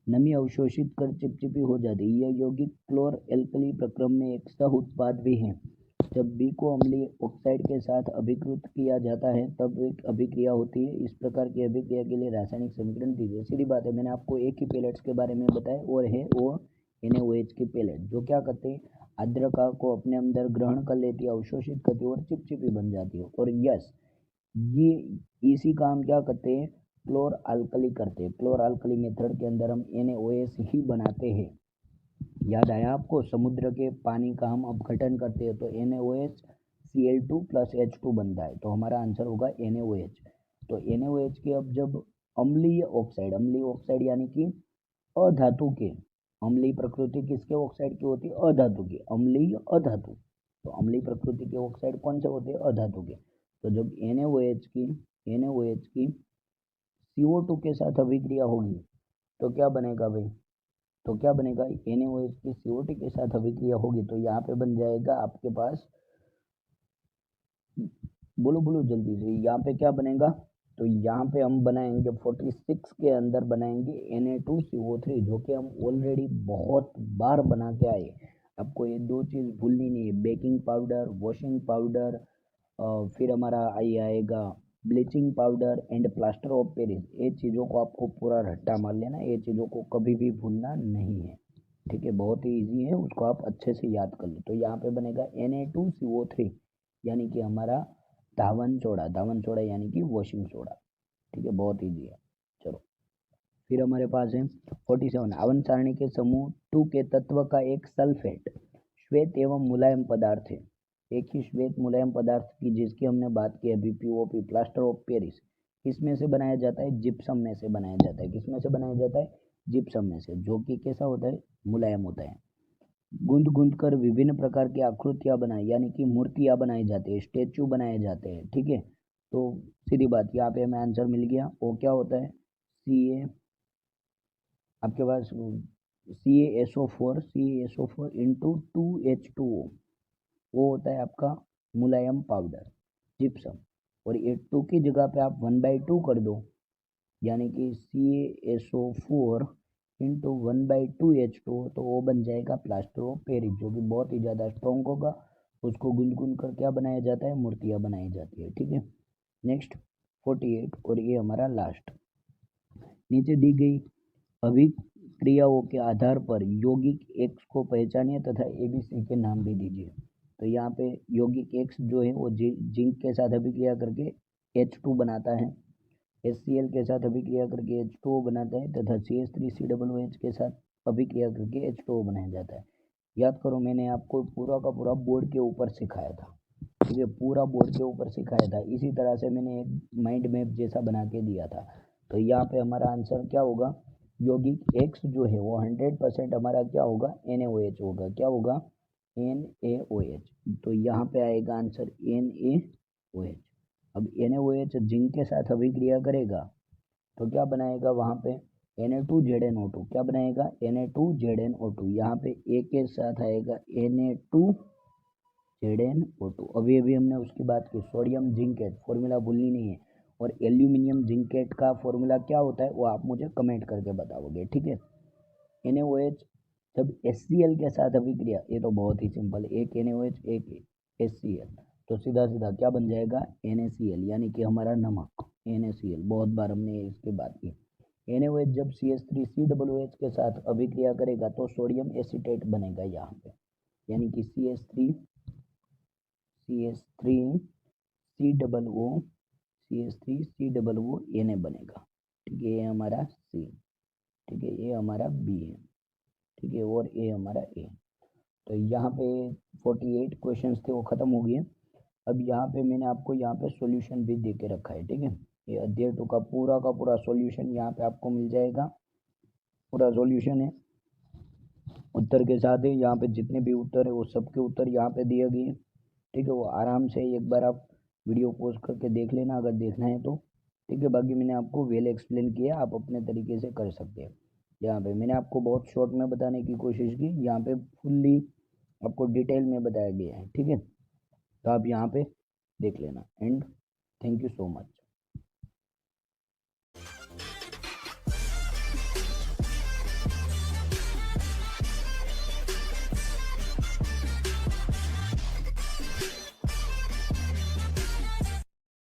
नमी अवशोषित कर चिपचिपी हो जाती है। यह यौगिक क्लोर एल्कली प्रक्रम में एक सह उत्पाद भी है। जब बी को अम्लीय ऑक्साइड के साथ अभिकृत किया जाता है तब एक अभिक्रिया होती है। इस प्रकार की अभिक्रिया के लिए रासायनिक समीकरण दीजिए। सीधी बात है, मैंने आपको एक ही पेलेट्स के बारे में बताया, और है वो NaOH की पेलेट, जो क्या करते हैं, आर्द्रता को अपने अंदर ग्रहण कर लेती है, अवशोषित करती है और चिपचिपी बन जाती है। और यस, ये इसी का हम क्या करते हैं, क्लोर अल्कली करते हैं। क्लोर अल्कली मेथड के अंदर हम NaOH ही बनाते हैं। याद आया आपको, समुद्र के पानी का हम अपघटन करते हैं तो NaOH Cl2 + H2 बनता है, तो हमारा आंसर होगा NaOH। तो NaOH के अब जब अम्लीय ऑक्साइड यानी कि अधातु के, अम्लीय प्रकृति किसके ऑक्साइड की होती है, अधातु की, अम्लीय अधातु। तो अम्लीय प्रकृति के ऑक्साइड कौन से होते हैं, अधातु के। तो जब NaOH की CO2 के साथ अभिक्रिया होगी तो क्या बनेगा भाई, तो क्या बनेगा, NaOH की CO2 के साथ अभिक्रिया होगी तो यहाँ पे बन जाएगा आपके पास, बोलो जल्दी से, यहाँ पे क्या बनेगा, तो यहाँ पे हम बनाएंगे 46 के अंदर बनाएंगे Na2CO3, जो कि हम ऑलरेडी बहुत बार बना के आए। आपको ये दो चीज़ भूलनी नहीं है, बेकिंग पाउडर, वॉशिंग पाउडर, फिर हमारा आएगा bleaching powder and plaster of Paris. ये चीज़ों को आपको पूरा रट्टा मार लेना, ये चीज़ों को कभी भी भूलना नहीं है, ठीक है, बहुत ही ईजी है, उसको आप अच्छे से याद कर लो। तो यहाँ पे बनेगा Na2CO3, यानी कि हमारा धावन सोडा यानी कि वॉशिंग सोडा, ठीक है, बहुत ईजी है। चलो फिर हमारे पास है 47, आवन सारणी के समूह 2 के तत्व का एक सल्फेट श्वेत एवं मुलायम पदार्थ है। एक ही श्वेत मुलायम पदार्थ की जिसकी हमने बात की अभी, POP, प्लास्टर ऑफ पेरिस, किसमें से बनाया जाता है, जिप्सम में से बनाया जाता है। किसमें से बनाया जाता है, जिप्सम में से, जो कि कैसा होता है, मुलायम होता है। गूंद कर विभिन्न प्रकार की आकृतियां बनाई, यानी कि मूर्तियां बनाई जाती है, स्टेचू बनाए जाते हैं, ठीक है। तो सीधी बात, यहाँ पे हमें आंसर मिल गया। वो क्या होता है, Ca, आपके पास CaSO4 इंटू 2H2O, वो होता है आपका मुलायम पाउडर, जिप्सम। और ये 2 की जगह पे आप 1/2 कर दो, यानी कि CaSO4 इंटू 1/2H2O, तो वो बन जाएगा प्लास्टर ऑफ पेरिस, जो कि बहुत ही ज़्यादा स्ट्रॉन्ग होगा। उसको गूंद कर क्या बनाया जाता है, मूर्तियाँ बनाई जाती है, ठीक है। नेक्स्ट 48, और ये हमारा लास्ट, नीचे दी गई क्रियाओं के आधार पर यौगिक एक्स को पहचानिए तथा ABC के नाम भी दीजिए। तो यहाँ पे यौगिक एक्स जो है वो जिंक के साथ अभिक्रिया करके H2 बनाता है, HCl के साथ अभिक्रिया करके H2O बनाता है तथा CH3COOH के साथ अभिक्रिया करके H2O बनाया जाता है। याद करो, मैंने आपको पूरा का पूरा बोर्ड के ऊपर सिखाया था, ठीक है, पूरा बोर्ड के ऊपर सिखाया था। इसी तरह से मैंने एक माइंड मैप जैसा बना के दिया था। तो यहाँ पे हमारा आंसर क्या होगा, यौगिक एक्स जो है वो 100% हमारा क्या होगा, NaOH होगा। क्या होगा, NaOH। तो यहाँ पे आएगा आंसर NaOH। अब NaOH जिंक के साथ अभिक्रिया करेगा तो क्या बनाएगा, वहाँ पे Na2ZnO2। क्या बनाएगा, Na2ZnO2। यहाँ पे A के साथ आएगा Na2ZnO2। अभी अभी हमने उसकी बात की, सोडियम जिंकेट, फॉर्मूला भूलनी नहीं है। और एल्यूमिनियम जिंकेट का फॉर्मूला क्या होता है वो आप मुझे कमेंट करके बताओगे, ठीक है। NaOH जब HCl के साथ अभिक्रिया, ये तो बहुत ही सिंपल, एक NaOH एक HCl, तो सीधा सीधा क्या बन जाएगा, NaCl, यानी कि हमारा नमक NaCl। बहुत बार हमने इसकी बात की। NaOH जब CH3COOH के साथ अभिक्रिया करेगा तो सोडियम एसीटेट बनेगा यहाँ पे, यानी कि CH3COO Na बनेगा, ठीक है। ये हमारा C, ठीक है, ये हमारा B है, ठीक है, और ये हमारा A। तो यहाँ पे 48 क्वेश्चंस थे वो ख़त्म हो गए। अब यहाँ पे मैंने आपको यहाँ पे सॉल्यूशन भी दे के रखा है, ठीक है। ये अध्याय 2 का पूरा सॉल्यूशन यहाँ पे आपको मिल जाएगा। पूरा सॉल्यूशन है, उत्तर के साथ है। यहाँ पे जितने भी उत्तर है वो सबके उत्तर यहाँ पे दिए गए, ठीक है। वो आराम से एक बार आप वीडियो पॉज करके देख लेना अगर देखना है तो, ठीक है। बाकी मैंने आपको वेल एक्सप्लेन किया, आप अपने तरीके से कर सकते हैं। यहाँ पे मैंने आपको बहुत शॉर्ट में बताने की कोशिश की, यहाँ पे फुल्ली आपको डिटेल में बताया गया है, ठीक है। तो आप यहाँ पे देख लेना and thank you so much.